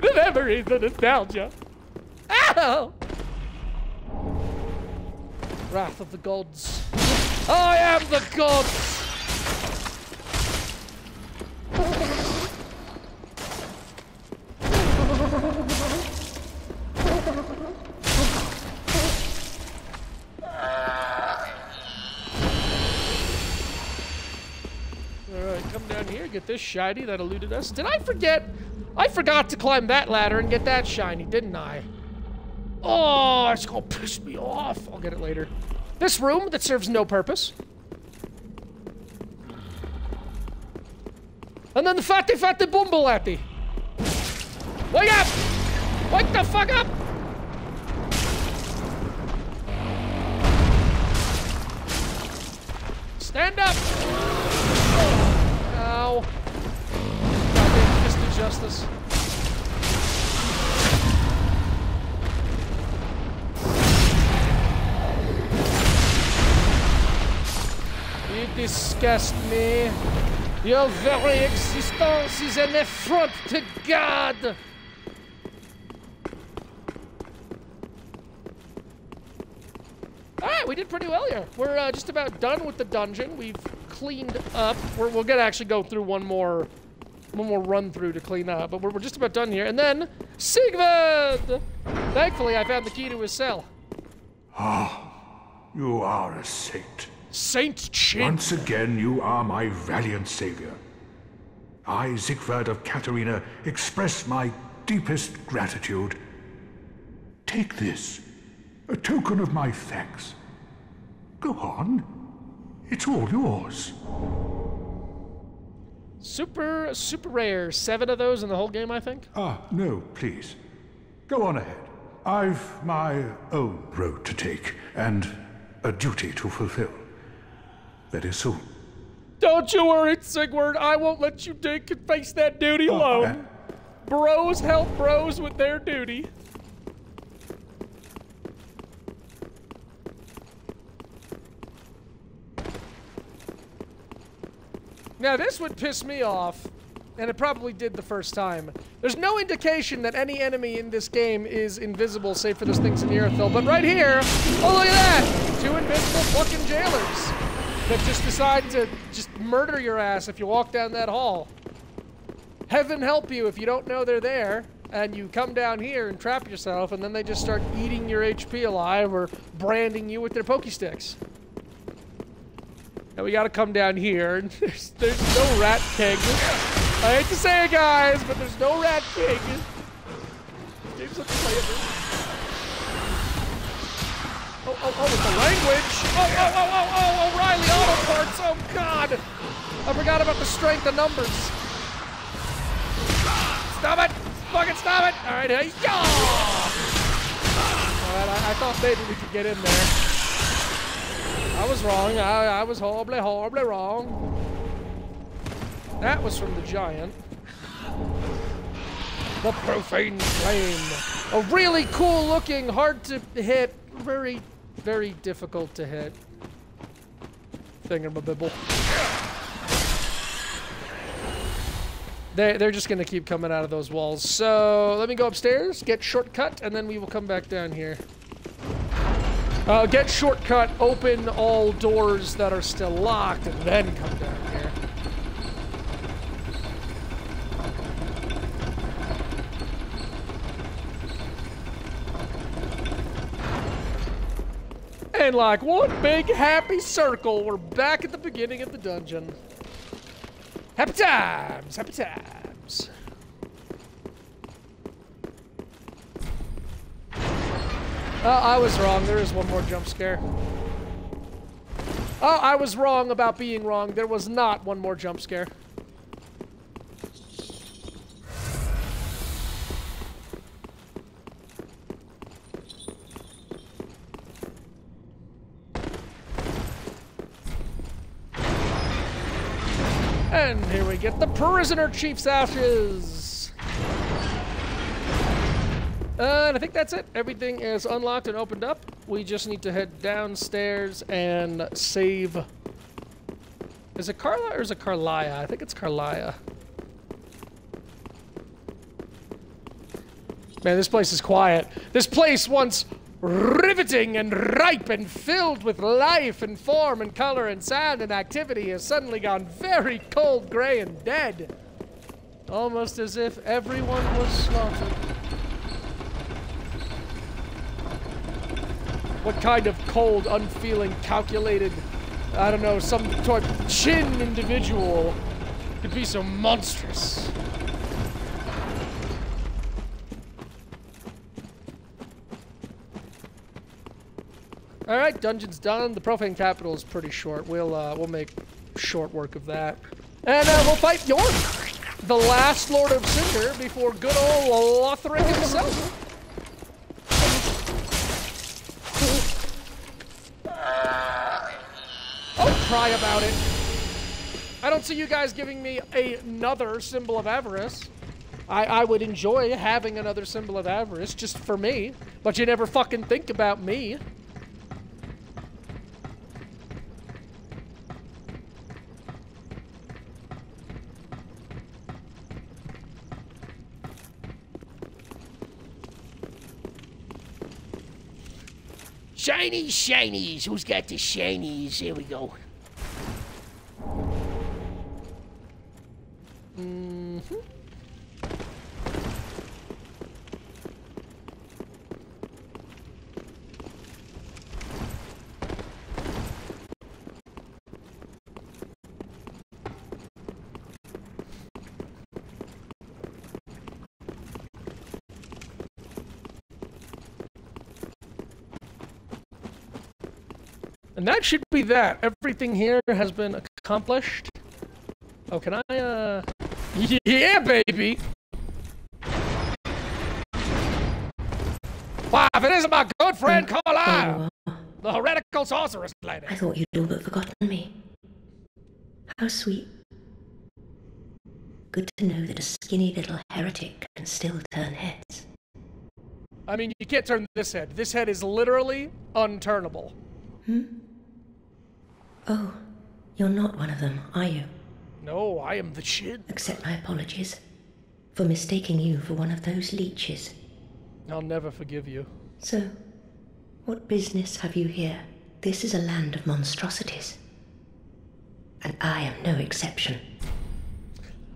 The memories, the nostalgia. Ow! Wrath of the gods. I am the gods! Alright, come down here, get this shiny that eluded us. Did I forget? I forgot to climb that ladder and get that shiny, didn't I? Oh, it's gonna piss me off. I'll get it later. This room that serves no purpose. And then the fatty bumbalatti. Wake up! Wake the fuck up! Stand up! Ow. Goddamn fist of justice. You disgust me. Your very existence is an affront to God. Alright, we did pretty well here. We're just about done with the dungeon. We've cleaned up. We'll get actually go through one more run through to clean up, but we're just about done here. And then Sigvard! Thankfully, I found the key to his cell. Ah, you are a saint. Saint Chin. Once again, you are my valiant savior. I, Sigvard of Katarina, express my deepest gratitude. Take this, a token of my thanks. Go on. It's all yours. Super rare. 7 of those in the whole game, I think. Ah, no, please. Go on ahead. I've my own road to take, and a duty to fulfill. Very soon. Don't you worry, Sigward. I won't let you take and face that duty alone. Bros help bros with their duty. Now, this would piss me off, and it probably did the first time. There's no indication that any enemy in this game is invisible, save for those things in Irithyll. But right here, oh, look at that! 2 invisible fucking jailers that just decide to just murder your ass if you walk down that hall. Heaven help you if you don't know they're there, and you come down here and trap yourself, and then they just start eating your HP alive or branding you with their pokesticks. Now we gotta come down here, and there's no Rat King. I hate to say it, guys, but there's no Rat King. Game's looking like Oh, with the language. Oh, O'Reilly Auto Parts. Oh, God. I forgot about the strength of numbers. Stop it. Fucking stop it. All right, here you go. All right, I thought maybe we could get in there. I was wrong. I was horribly, horribly wrong. That was from the giant. The profane flame. A really cool looking, hard to hit, very, very difficult to hit thingamabibble. They're just gonna keep coming out of those walls. So let me go upstairs, get shortcut, and then we will come back down here. Get shortcut, open all doors that are still locked, and then come down here. And like one big happy circle, we're back at the beginning of the dungeon. Happy times! Happy times! I was wrong. There is one more jump scare. Oh, I was wrong about being wrong. There was not one more jump scare. And here we get the prisoner chief's ashes. And I think that's it. Everything is unlocked and opened up. We just need to head downstairs and save. Is it Carla or is it Carlia? I think it's Carlia. Man, this place is quiet. This place once riveting and ripe and filled with life and form and color and sound and activity has suddenly gone very cold, gray, and dead. Almost as if everyone was slaughtered. What kind of cold, unfeeling, calculated, I don't know, some sort of chin individual could be so monstrous? All right, dungeon's done. The profane capital is pretty short. We'll make short work of that, and we'll fight York, the last Lord of Cinder, before good old Lothric himself. Oh, cry about it. I don't see you guys giving me another symbol of avarice. I would enjoy having another symbol of avarice just for me, but you never fucking think about me. Shinies, shinies. Who's got the shinies? Here we go. Mm-hmm. And that should be that. Everything here has been accomplished. Oh, can I, Yeah, baby! Why, if it isn't my good friend Carlisle! The heretical sorceress lady! I thought you'd all but forgotten me. How sweet. Good to know that a skinny little heretic can still turn heads. I mean, you can't turn this head. This head is literally unturnable. Hmm? Oh, you're not one of them, are you? No, I am the chin. Accept my apologies for mistaking you for one of those leeches. I'll never forgive you. So, what business have you here? This is a land of monstrosities. And I am no exception.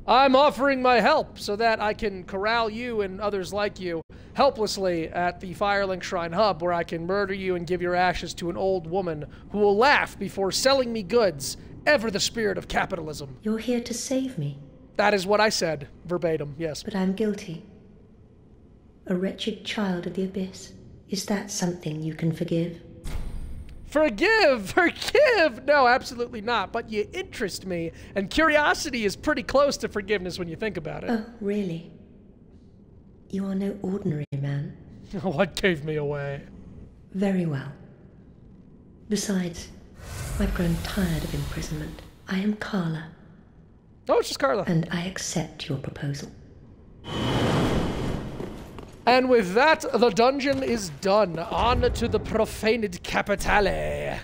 I'm offering my help so that I can corral you and others like you helplessly at the Firelink Shrine Hub, where I can murder you and give your ashes to an old woman who will laugh before selling me goods. Ever the spirit of capitalism. You're here to save me. That is what I said, verbatim, yes. But I'm guilty. A wretched child of the abyss. Is that something you can forgive? Forgive! Forgive! No, absolutely not. But you interest me, and curiosity is pretty close to forgiveness when you think about it. Oh, really? You are no ordinary man. What gave me away? Very well. Besides, I've grown tired of imprisonment. I am Carla. Oh, it's just Carla. And I accept your proposal. And with that, the dungeon is done. On to the profaned capitale.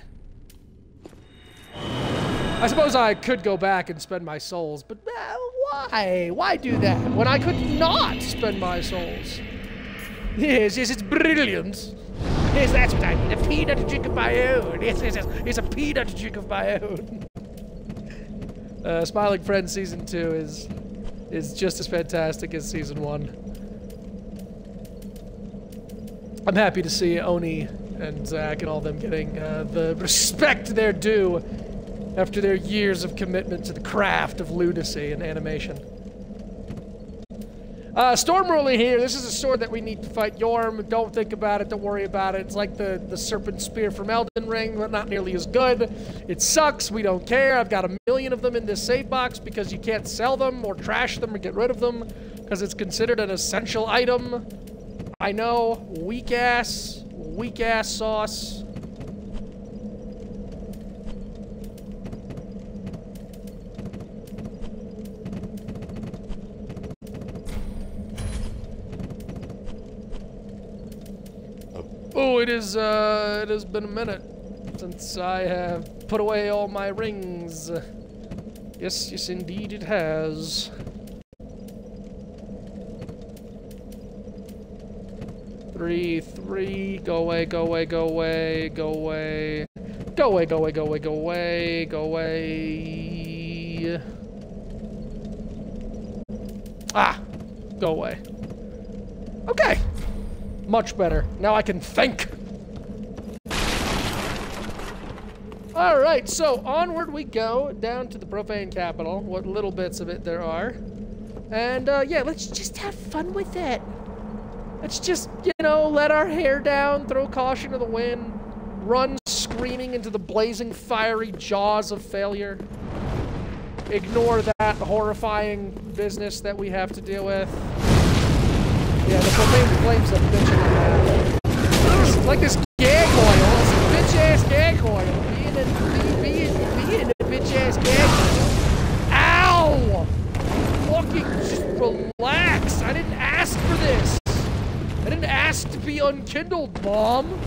I suppose I could go back and spend my souls, but why? Why do that when I could not spend my souls? Yes, it's brilliant. Yes, that's what I need. A peanut drink of my own. Yes, it's a peanut drink of my own. Smiling Friends Season 2 is just as fantastic as Season 1. I'm happy to see Oni and Zach and all them getting the respect they're due after their years of commitment to the craft of lunacy and animation. Storm Ruler here. This is a sword that we need to fight Yorm. Don't think about it. Don't worry about it. It's like the Serpent Spear from Elden Ring, but not nearly as good. It sucks. We don't care. I've got a million of them in this save box because you can't sell them or trash them or get rid of them because it's considered an essential item. I know. Weak ass sauce. Oh, it has been a minute since I have put away all my rings. Yes, indeed it has. Three, go away, go away, go away, go away. Go away, go away, go away, go away, go away. Ah, go away. Okay. Much better. Now I can think. Alright, so onward we go, down to the profane capital, what little bits of it there are. And, yeah, let's just have fun with it. Let's just, you know, let our hair down, throw caution to the wind, run screaming into the blazing, fiery jaws of failure. Ignore that horrifying business that we have to deal with. Yeah, the profane flames that bitch in half. It's like this gag oil. It's a bitch-ass gag oil. Being a bitch-ass gag oil. Ow! Fucking just relax. I didn't ask for this. I didn't ask to be unkindled, Mom.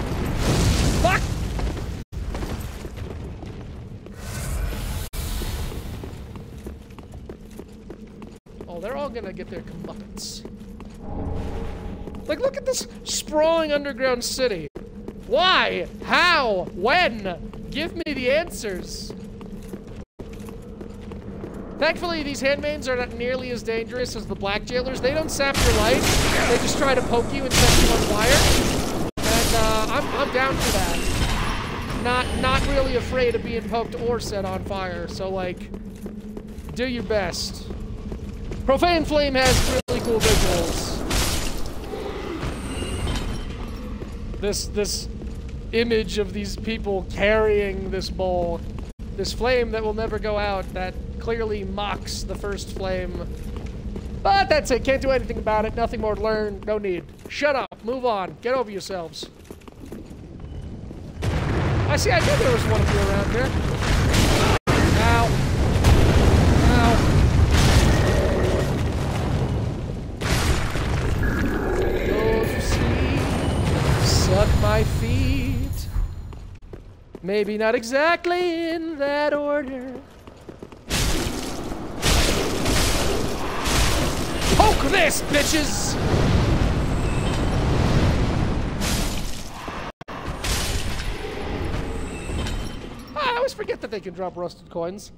Fuck! Oh, they're all gonna get their comeuppance. Like, look at this sprawling underground city. Why? How? When? Give me the answers. Thankfully, these handmaids are not nearly as dangerous as the black jailers. They don't sap your life. They just try to poke you and set you on fire. And I'm down for that. Not really afraid of being poked or set on fire. So, like, do your best. Profane Flame has really cool visuals. This image of these people carrying this bowl, this flame that will never go out, that clearly mocks the first flame. But that's it, can't do anything about it, nothing more to learn, no need. Shut up, move on, get over yourselves. I knew there was one of you around here. Ow. Ow. Suck my feet. Maybe not exactly in that order. Poke this, bitches! I always forget that they can drop rusted coins.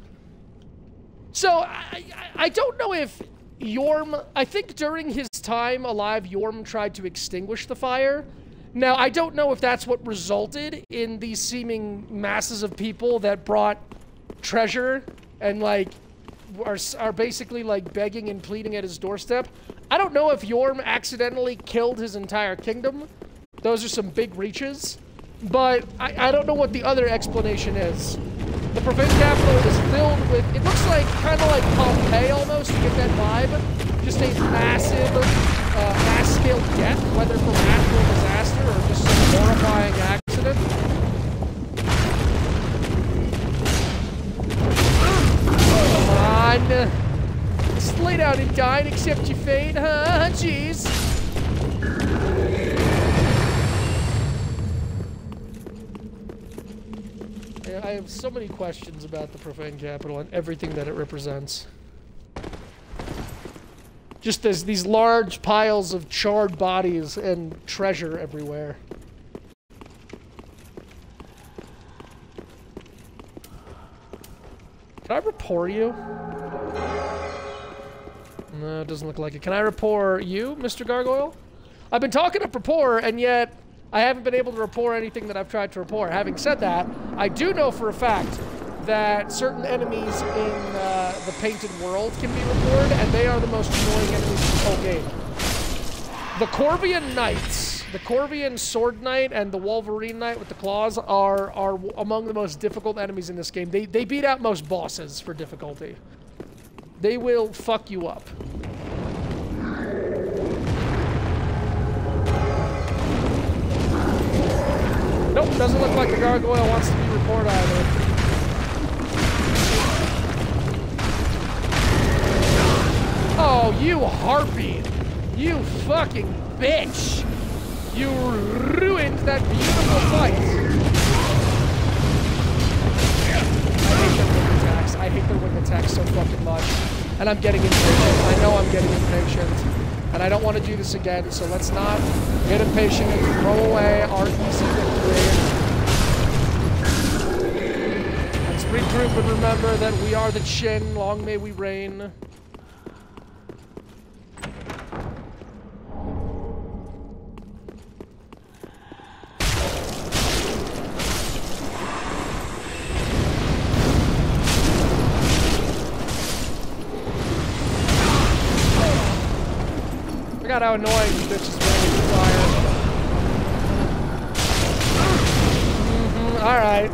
So, I don't know if Yorm... I think during his time alive, Yorm tried to extinguish the fire. Now, I don't know if that's what resulted in these seeming masses of people that brought treasure and, like, are basically, like, begging and pleading at his doorstep. I don't know if Yorm accidentally killed his entire kingdom. Those are some big reaches. But I don't know what the other explanation is. The profane capital is filled with, it looks like, kind of like Pompeii almost, to get that vibe. Just a massive, mass-scale death, whether from natural disaster or just some horrifying accident. down and die and accept your fate, huh? Jeez. I have so many questions about the Profane Capital and everything that it represents. Just as these large piles of charred bodies and treasure everywhere. Can I rapport you? No, it doesn't look like it. Can I rapport you, Mr. Gargoyle? I've been talking up rapport, and yet I haven't been able to rapport anything that I've tried to rapport. Having said that, I do know for a fact that certain enemies in the Painted World can be rapported, and they are the most annoying enemies in this whole game. The Corvian Knights, the Corvian Sword Knight and the Wolverine Knight with the claws are among the most difficult enemies in this game. They beat out most bosses for difficulty. They will fuck you up. Nope, doesn't look like the gargoyle wants to be reported either. Oh, you harpy! You fucking bitch! You ruined that beautiful fight! I hate their wing attacks so fucking much. And I'm getting impatient. I know I'm getting impatient. And I don't want to do this again, so let's not get impatient and throw away our easy victory. Let's regroup and remember that we are the Chin. Long may we reign. I forgot how annoying these bitches were with fire. Alright.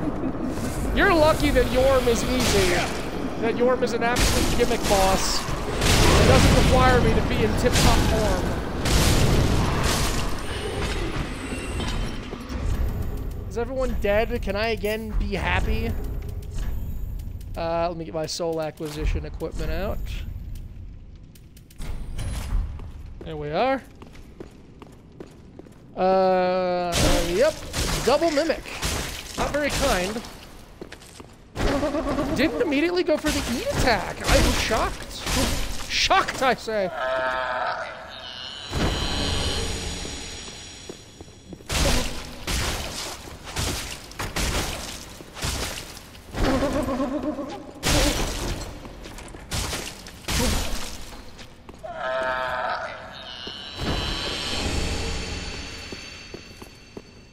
You're lucky that Yorm is easy. That Yorm is an absolute gimmick boss. It doesn't require me to be in tip-top form. Is everyone dead? Can I again be happy? Let me get my soul acquisition equipment out. There we are. Yep. Double mimic. Not very kind. Didn't immediately go for the eat attack. I am shocked. Shocked, I say.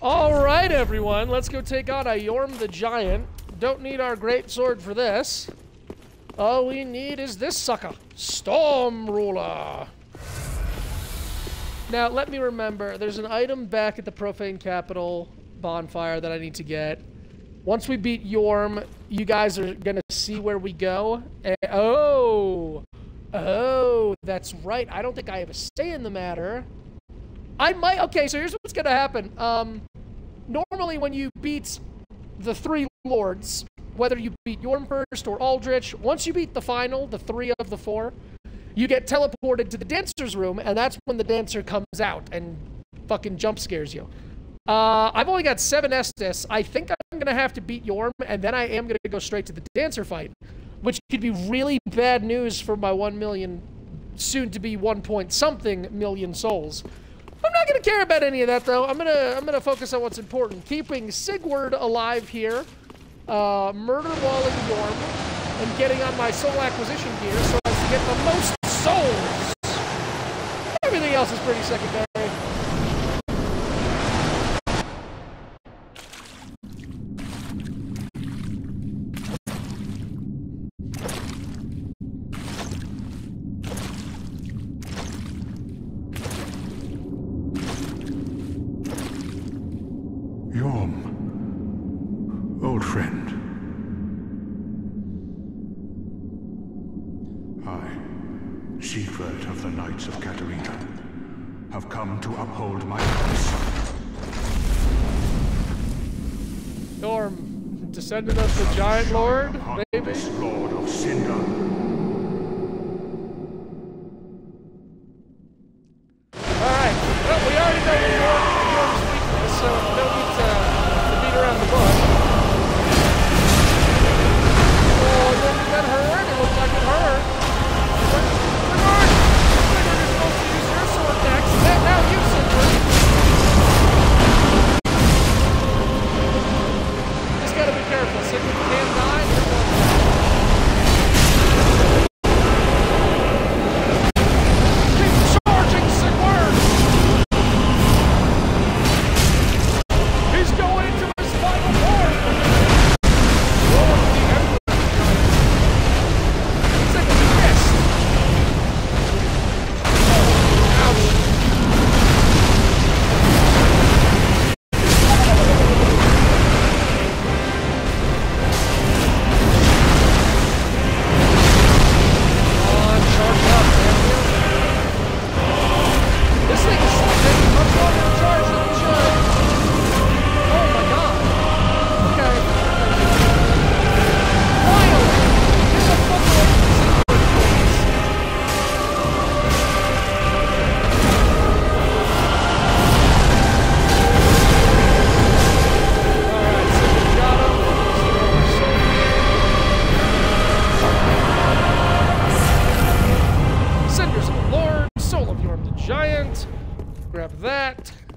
Alright, everyone, let's go take on a Yorm the Giant. Don't need our great sword for this. All we need is this sucker. Storm Ruler. Now, let me remember, there's an item back at the Profane Capital bonfire that I need to get. Once we beat Yorm, you guys are gonna see where we go. And, oh, that's right. I don't think I have a say in the matter. I might, okay, so here's what's gonna happen. Normally when you beat the three lords, whether you beat Yorm first or Aldrich, once you beat the final, the 3 of the 4, you get teleported to the dancer's room, and that's when the dancer comes out and fucking jump scares you. I've only got 7 Estus. I think I'm gonna have to beat Yorm, and then I am gonna go straight to the dancer fight, which could be really bad news for my 1 million, soon to be 1 point something million souls. I'm not gonna care about any of that though. I'm gonna focus on what's important. Keeping Sigurd alive here, murder walling Yorm, and getting on my soul acquisition gear so as to get the most souls. Everything else is pretty secondary. Yorm, old friend. I, Siegfried of the Knights of Katarina, have come to uphold my promise. Yorm, descendant of the Giant Lord, maybe? This Lord of Cinder.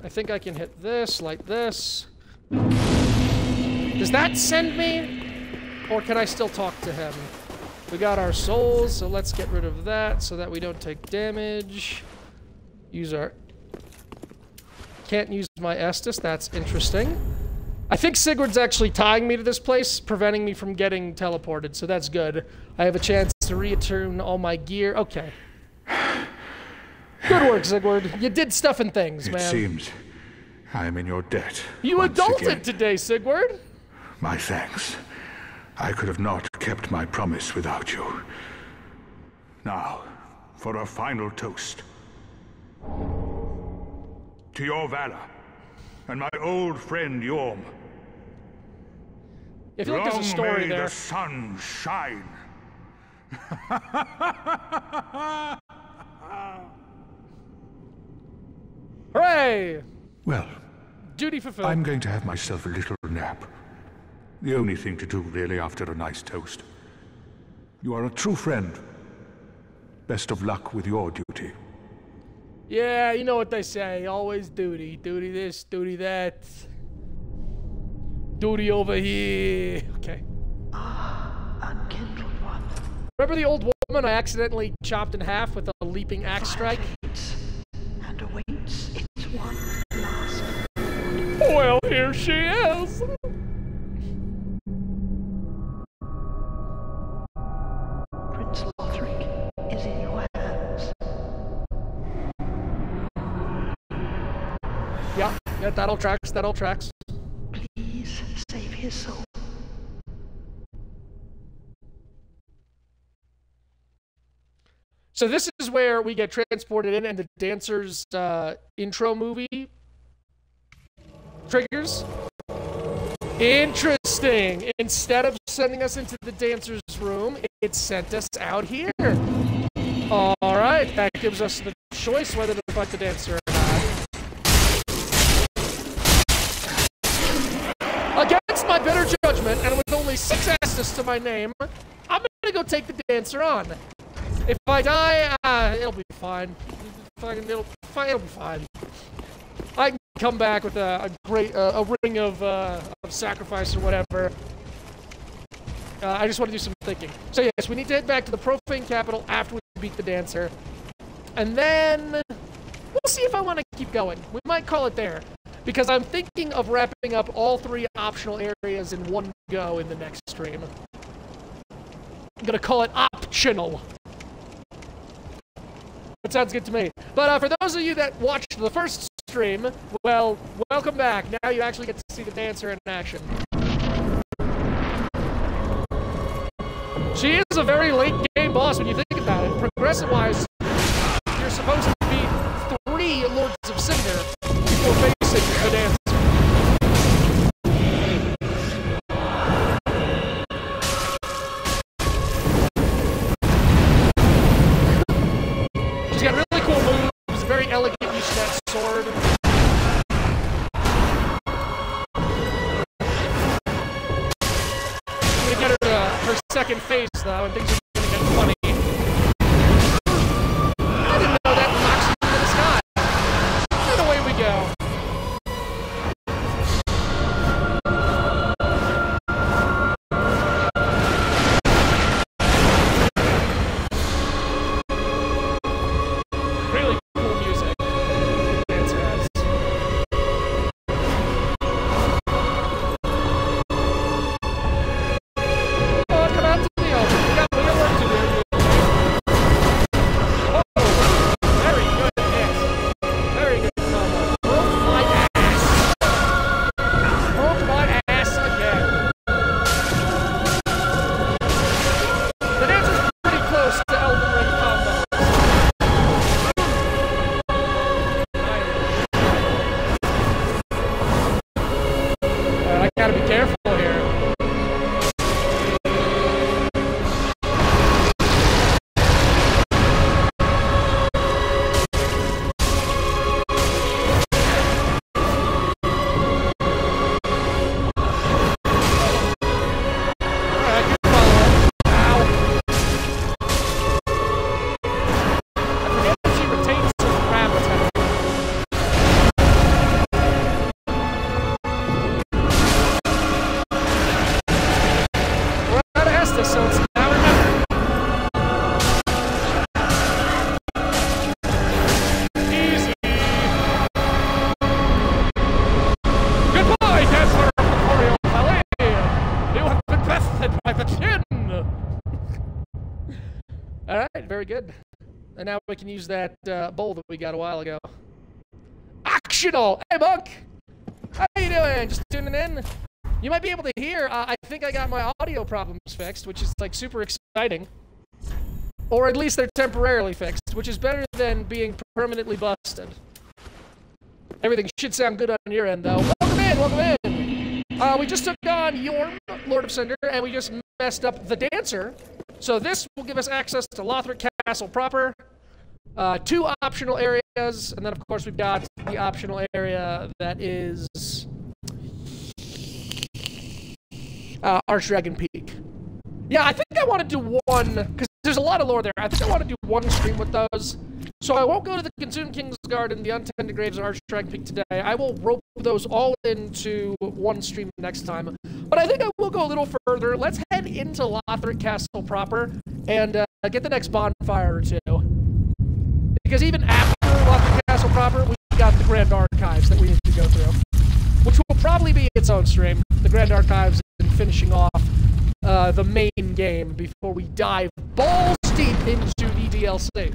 I think I can hit this, like this. Does that send me? Or can I still talk to him? We got our souls, so let's get rid of that so that we don't take damage. Use our... Can't use my Estus, that's interesting. I think Sigurd's actually tying me to this place, preventing me from getting teleported, so that's good. I have a chance to return all my gear. Okay. Good work, Sigurd. You did stuff and things, man. It seems I am in your debt. You adulted today, Sigurd. My thanks. I could have not kept my promise without you. Now, for a final toast. To your valor, and my old friend Yorm. I feel like there's a story may there. The sun shine. Hooray! Well, Duty fulfilled. I'm going to have myself a little nap. The only thing to do, really, after a nice toast. You are a true friend. Best of luck with your duty. Yeah, you know what they say. Always duty. Duty this, duty that. Duty over here. Okay. Unkindled one. Remember the old woman I accidentally chopped in half with a leaping axe strike? And awaits its one last. Well, here she is. Prince Lothric is in your hands. Yeah, that all tracks, that all tracks. Please save his soul. So this is where we get transported in and the dancer's intro movie triggers. Interesting. Instead of sending us into the dancer's room, it sent us out here. All right, that gives us the choice whether to fight the dancer or not. Against my better judgment, and with only 6 S's to my name, I'm gonna go take the dancer on. If I die, it'll be fine. It'll be fine. I can come back with a ring of sacrifice or whatever. I just want to do some thinking. So yes, we need to head back to the profane capital after we beat the dancer. And then we'll see if I want to keep going. We might call it there. Because I'm thinking of wrapping up all 3 optional areas in one go in the next stream. I'm gonna call it optional. That sounds good to me. But for those of you that watched the first stream, well, welcome back. Now you actually get to see the dancer in action. She is a very late game boss when you think about it. Progression-wise, you're supposed to be 3 Lords of Cinder before facing the dancer. She's got really cool moves, very elegant use of that sword. I'm gonna get her to her second phase though, and things are gonna get funny. I didn't know that knocks you into the sky. And away we go. Really cool music. Dancer has. Oh, come out to the altar. We got All right, very good. And now we can use that bowl that we got a while ago. Actional! Hey, Monk! How you doing? Just tuning in? You might be able to hear, I think I got my audio problems fixed, which is, like, super exciting. Or at least they're temporarily fixed, which is better than being permanently busted. Everything should sound good on your end, though. Welcome in, welcome in! We just took on Yorm, Lord of Cinder, and we just messed up the Dancer. So this will give us access to Lothric Castle proper, 2 optional areas, and then of course we've got the optional area that is Archdragon Peak. Yeah, I think I want to do one, because there's a lot of lore there. I think I want to do one stream with those. So I won't go to the Consumed Kingsguard and the Untended Graves of Archdragon Peak today. I will rope those all into one stream next time. But I think I will go a little further. Let's head into Lothric Castle proper and get the next bonfire or two. Because even after Lothric Castle proper, we've got the Grand Archives that we need to go through. Which will probably be its own stream. The Grand Archives and finishing off the main game before we dive balls deep into the DLC.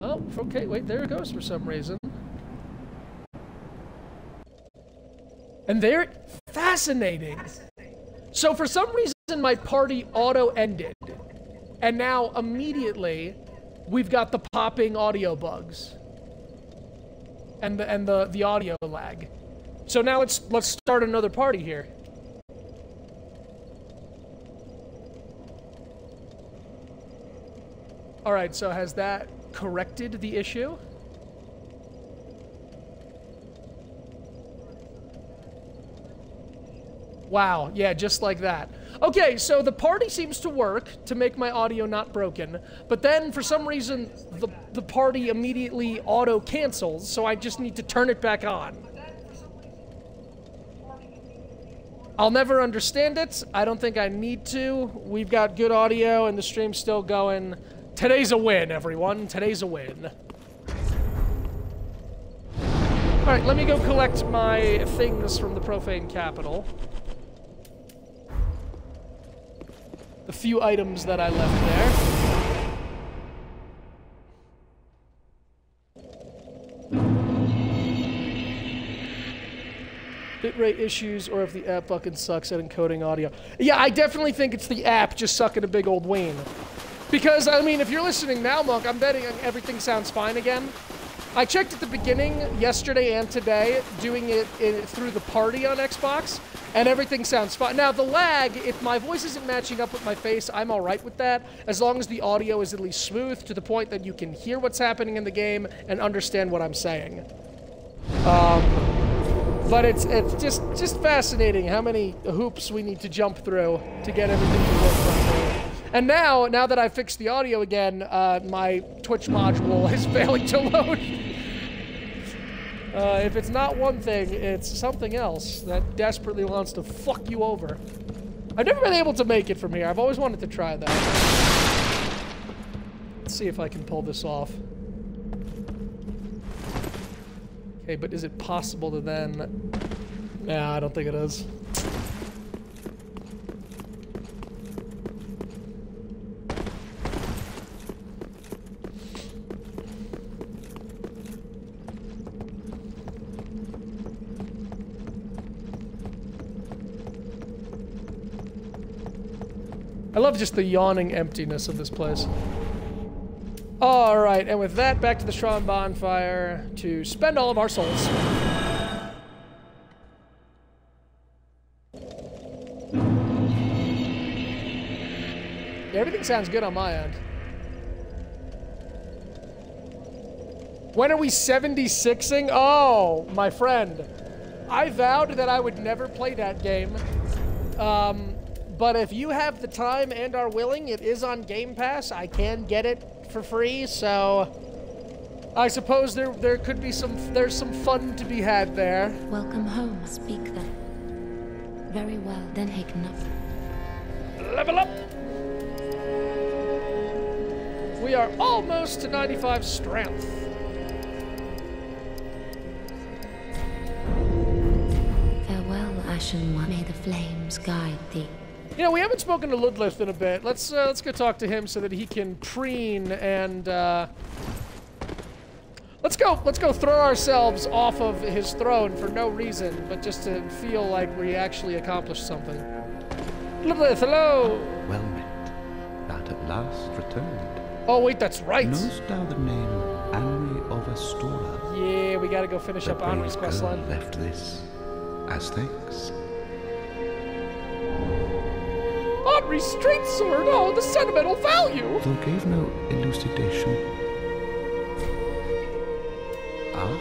Oh, okay, wait, there it goes for some reason. And they're fascinating. So for some reason, my party auto-ended. And now, immediately, we've got the popping audio bugs. And the audio lag. So now let's start another party here. Alright, so has that corrected the issue? Wow, yeah, just like that. Okay, so the party seems to work to make my audio not broken, but then for some reason the party immediately auto-cancels, so I just need to turn it back on. I'll never understand it. I don't think I need to. We've got good audio and the stream's still going. Today's a win, everyone. Today's a win. Alright, let me go collect my things from the Profane Capital. The few items that I left there. Bitrate issues, or if the app fucking sucks at encoding audio. Yeah, I definitely think it's the app just sucking a big old ween. Because, I mean, if you're listening now, Monk, I'm betting everything sounds fine again. I checked at the beginning, yesterday and today, doing it through the party on Xbox, and everything sounds fine. Now, the lag, if my voice isn't matching up with my face, I'm alright with that, as long as the audio is at least smooth to the point that you can hear what's happening in the game and understand what I'm saying. But it's just fascinating how many hoops we need to jump through to get everything to work properly. And now that I've fixed the audio again, my Twitch module is failing to load. If it's not one thing, it's something else that desperately wants to fuck you over. I've never been able to make it from here. I've always wanted to try that. Let's see if I can pull this off. Okay, but is it possible to then... Nah, I don't think it is. I love just the yawning emptiness of this place. Alright, and with that, back to the Shran Bonfire to spend all of our souls. Yeah, everything sounds good on my end. When are we 76ing? Oh, my friend. I vowed that I would never play that game. But if you have the time and are willing, it is on Game Pass. I can get it for free, so I suppose there could be there's some fun to be had there. Welcome home. Speak then. Very well, then Haken up. Level up! We are almost to 95 strength. Ashen One, may the flames guide thee. You know, we haven't spoken to Ludlith in a bit. Let's go talk to him so that he can preen and let's go throw ourselves off of his throne for no reason, but just to feel like we actually accomplished something. Ludlith, hello. Well met. That at last returned. Oh wait, that's right. Knowst thou the name Anri of Astora? Yeah, we gotta go finish up Anri's questline. Left this as thanks. Anri's straight sword, oh, the sentimental value! Though gave no elucidation. Ah,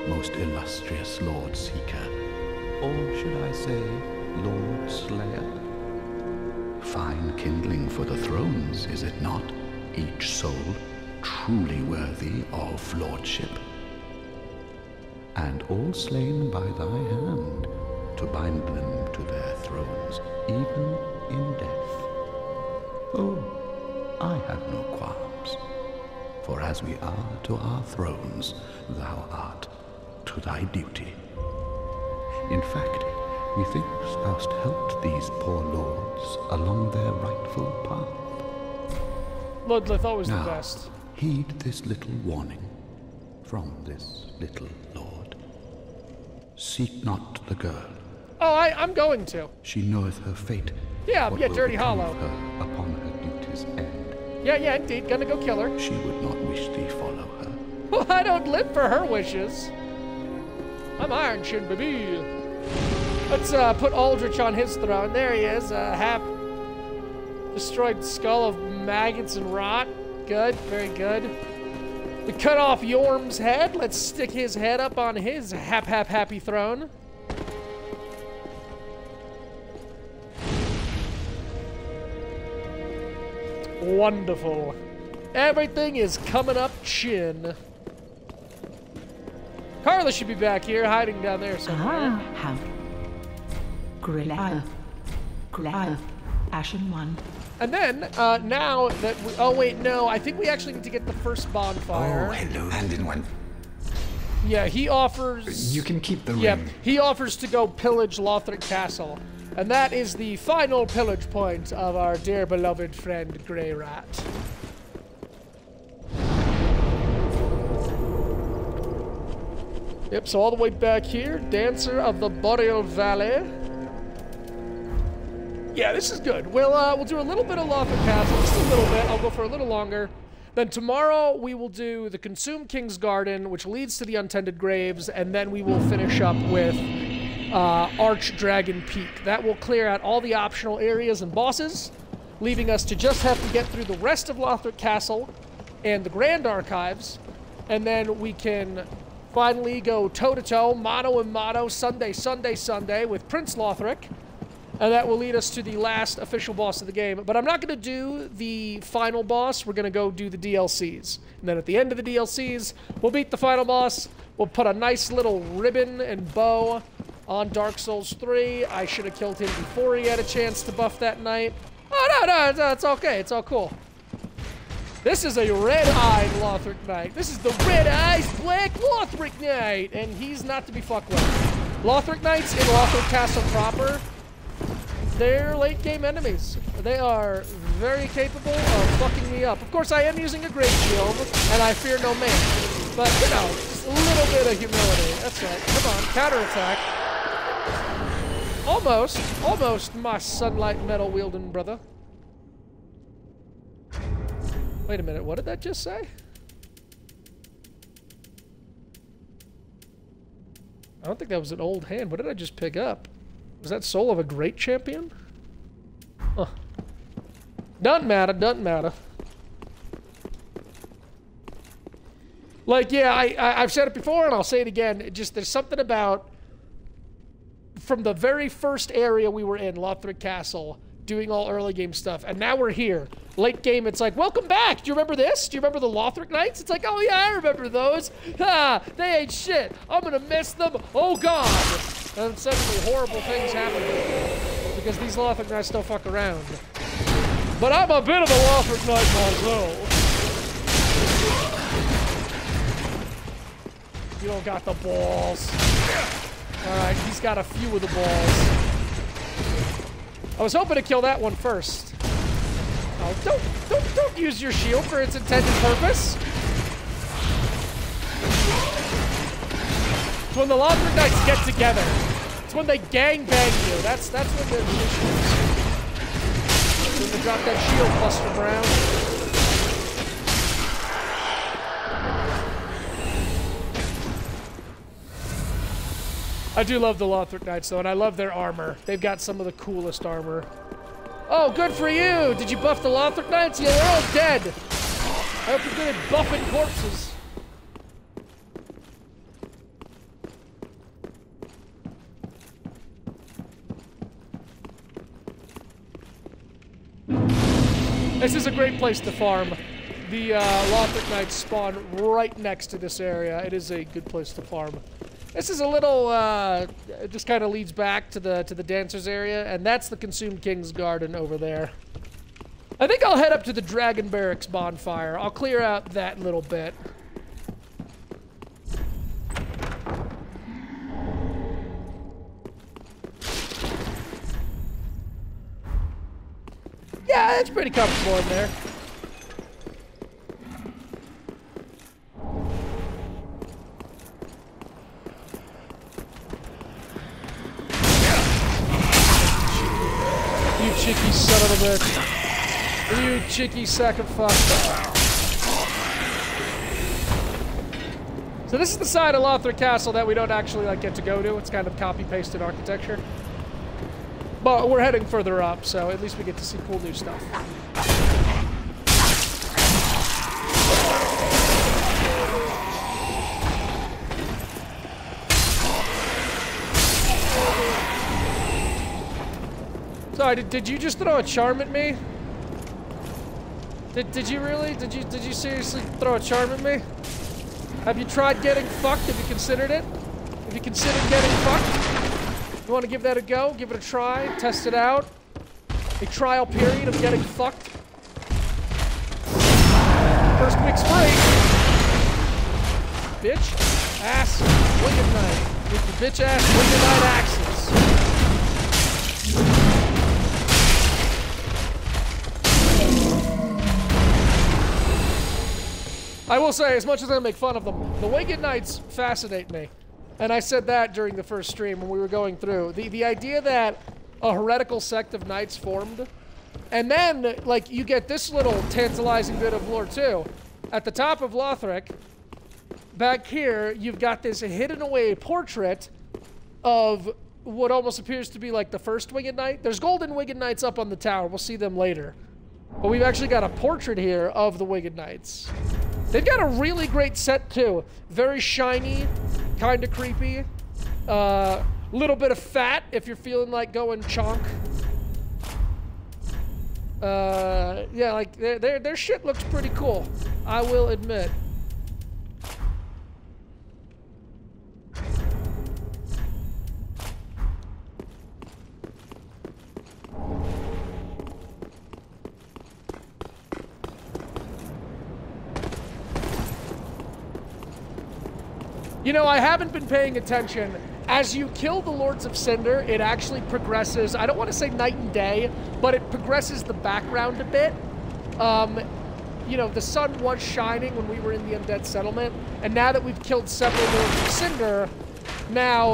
most illustrious Lord Seeker, or should I say, Lord Slayer? Fine kindling for the thrones, is it not? Each soul truly worthy of lordship. And all slain by thy hand, to bind them to their thrones, even in death. Oh, I have no qualms, for as we are to our thrones, thou art to thy duty. In fact, methinks thou'st helped these poor lords along their rightful path. Ludlith, always Now, the best. Heed this little warning from this little lord. Seek not the girl. Oh, I'm going to. She knoweth her fate. Yeah, what yeah, will Dirty become Hollow. of her upon her duty's end. Yeah, indeed, gonna go kill her. She would not wish thee follow her. Well, I don't live for her wishes. I'm Iron Chin, baby. Let's put Aldrich on his throne. There he is, half destroyed skull of maggots and rot. Good, very good. We cut off Yorm's head. Let's stick his head up on his happy throne. Wonderful. Everything is coming up chin. Carla should be back here, hiding down there somewhere. How? Grilla. Ashen One. And then, now that we... Oh, wait, no. I think we actually need to get the first bonfire. Oh, hello. And in one. Yeah, he offers... You can keep the Yeah, ring. he offers to go pillage Lothric Castle. And that is the final pillage point of our dear beloved friend, Grey Rat. Yep, so all the way back here, Dancer of the Boreal Valley. Yeah, this is good. We'll do a little bit of Lothric Castle, just a little bit. I'll go for a little longer. Then tomorrow we will do the Consumed King's Garden, which leads to the Untended Graves, and then we will finish up with Archdragon Peak. That will clear out all the optional areas and bosses, leaving us to just have to get through the rest of Lothric Castle and the Grand Archives, and then we can finally go toe-to-toe, mano and mano, Sunday with Prince Lothric. And that will lead us to the last official boss of the game. But I'm not going to do the final boss. We're going to go do the DLCs. And then at the end of the DLCs, we'll beat the final boss. We'll put a nice little ribbon and bow on Dark Souls 3. I should have killed him before he had a chance to buff that night. Oh, no, it's okay. It's all cool. This is a red-eyed Lothric Knight. This is the red-eyed Black Lothric Knight. And he's not to be fucked with. Lothric Knights in Lothric Castle proper, they're late-game enemies. They are very capable of fucking me up. Of course, I am using a Great Shield, and I fear no man. But, you know, just a little bit of humility. That's right. Come on, counterattack. Almost, my sunlight metal-wielding brother. Wait a minute, what did that just say? I don't think that was an old hand. What did I just pick up? Was that Soul of a Great Champion? Huh. Doesn't matter. Like, yeah, I've said it before and I'll say it again. There's something about, from the very first area we were in, Lothric Castle, doing all early game stuff, and now we're here. Late game, it's like, welcome back! Do you remember this? Do you remember the Lothric Knights? It's like, oh yeah, I remember those. Ha! They ain't shit. I'm gonna miss them. Oh god! And suddenly horrible things happen because these Lothric Knights don't fuck around. But I'm a bit of a Lothric Knight myself. You don't got the balls. Alright, he's got a few of the balls. I was hoping to kill that one first. Oh, don't use your shield for its intended purpose. It's when the Lothric Knights get together. It's when they gang bang you. That's when they're the issues. When they drop that shield, Buster Brown. I do love the Lothric Knights, though, and I love their armor. They've got some of the coolest armor. Oh, good for you! Did you buff the Lothric Knights? Yeah, they're all dead. I hope you're good at buffing corpses. This is a great place to farm. The Lothric Knights spawn right next to this area. It is a good place to farm. This is a little, it just kind of leads back to the dancers area, and that's the Consumed King's Garden over there. I think I'll head up to the Dragon Barracks bonfire. I'll clear out that little bit. Yeah, it's pretty comfortable in there. You cheeky son of a bitch. You cheeky sack of fuck. So this is the side of Lothric Castle that we don't actually get to go to. It's kind of copy-pasted architecture. But we're heading further up, so at least we get to see cool new stuff. Sorry, did you just throw a charm at me? Did you really? Did you seriously throw a charm at me? Have you tried getting fucked? Have you considered it? Have you considered getting fucked? You want to give that a go? Give it a try? Test it out? A trial period of getting fucked? First week's free. Bitch. Ass. Wicked Knight. With the bitch ass Wicked Knight axes. I will say, as much as I make fun of them, the Wicked Knights fascinate me. And I said that during the first stream when we were going through. The idea that a heretical sect of knights formed, and then, you get this little tantalizing bit of lore, too. At the top of Lothric, back here, you've got this hidden away portrait of what almost appears to be, the first Wicked Knight. There's golden Wicked Knights up on the tower. We'll see them later. But we've actually got a portrait here of the Wicked Knights. They've got a really great set, too. Very shiny. Kind of creepy. Little bit of fat if you're feeling like going chonk. Yeah, their shit looks pretty cool. I will admit. You know, I haven't been paying attention. As you kill the Lords of Cinder, it actually progresses, I don't want to say night and day, but it progresses the background a bit. You know, the sun was shining when we were in the Undead Settlement, and now that we've killed several Lords of Cinder, now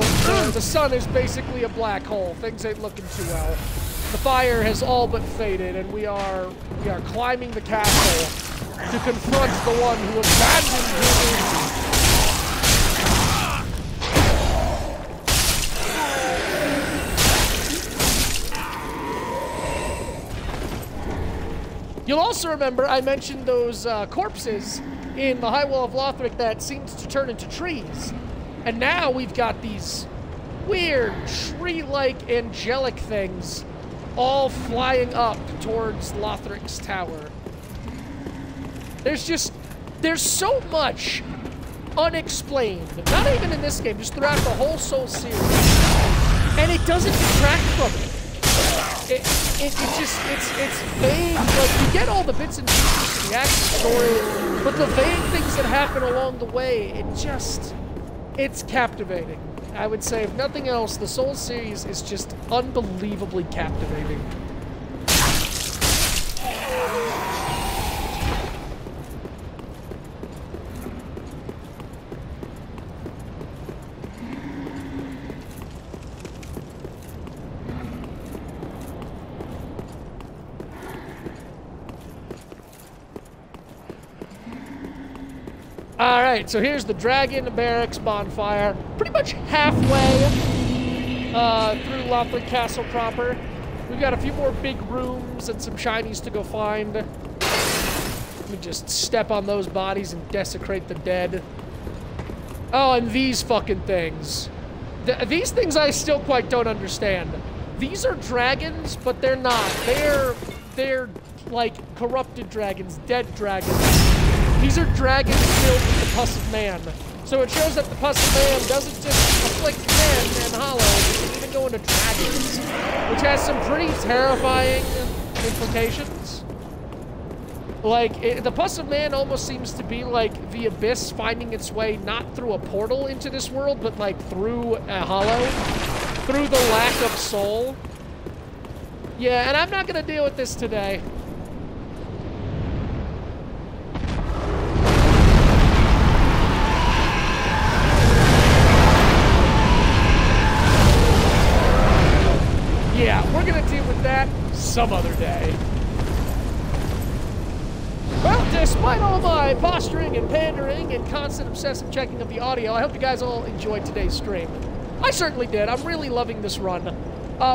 the sun is basically a black hole. Things ain't looking too well. The fire has all but faded, and we are climbing the castle to confront the one who abandoned his. You'll also remember I mentioned those corpses in the High Wall of Lothric that seemed to turn into trees. And now we've got these weird, tree-like angelic things all flying up towards Lothric's tower. There's so much unexplained, not even in this game, just throughout the whole Soul series. And it doesn't detract from it. It's vague. You get all the bits and pieces of the action story, but the vague things that happen along the way, it's captivating. I would say, if nothing else, the Souls series is just unbelievably captivating. Alright, so here's the Dragon Barracks bonfire. Pretty much halfway through Lothric Castle proper. We've got a few more big rooms and some shinies to go find. Let me just step on those bodies and desecrate the dead. Oh, and these fucking things. These things I still quite don't understand. These are dragons, but they're not. They're like corrupted dragons, dead dragons. These are dragons filled with the pus of man. So it shows that the pus of man doesn't just afflict men and hollows, it can even go into dragons, which has some pretty terrifying implications. Like, the pus of man almost seems to be like the abyss finding its way not through a portal into this world, but like through a hollow, through the lack of soul. Yeah, and I'm not gonna deal with this today. Yeah, we're gonna deal with that some other day. Well, despite all my posturing and pandering and constant obsessive checking of the audio, I hope you guys all enjoyed today's stream. I certainly did. I'm really loving this run.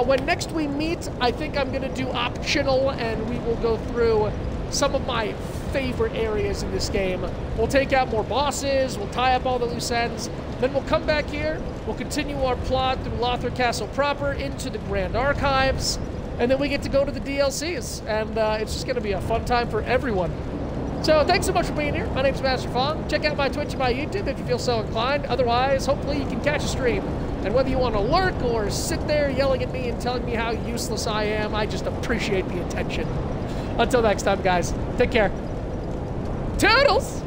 When next we meet, I think I'm gonna do optional, and we will go through some of my favorite areas in this game. We'll take out more bosses, we'll tie up all the loose ends, then we'll come back here, we'll continue our plot through Lothric Castle proper into the Grand Archives, and then we get to go to the DLCs, and it's just gonna be a fun time for everyone. So thanks so much for being here. My name's Master Fong. Check out my Twitch and my YouTube if you feel so inclined. Otherwise, hopefully you can catch a stream. And whether you want to lurk or sit there yelling at me and telling me how useless I am, I just appreciate the attention. Until next time, guys, take care. Toodles!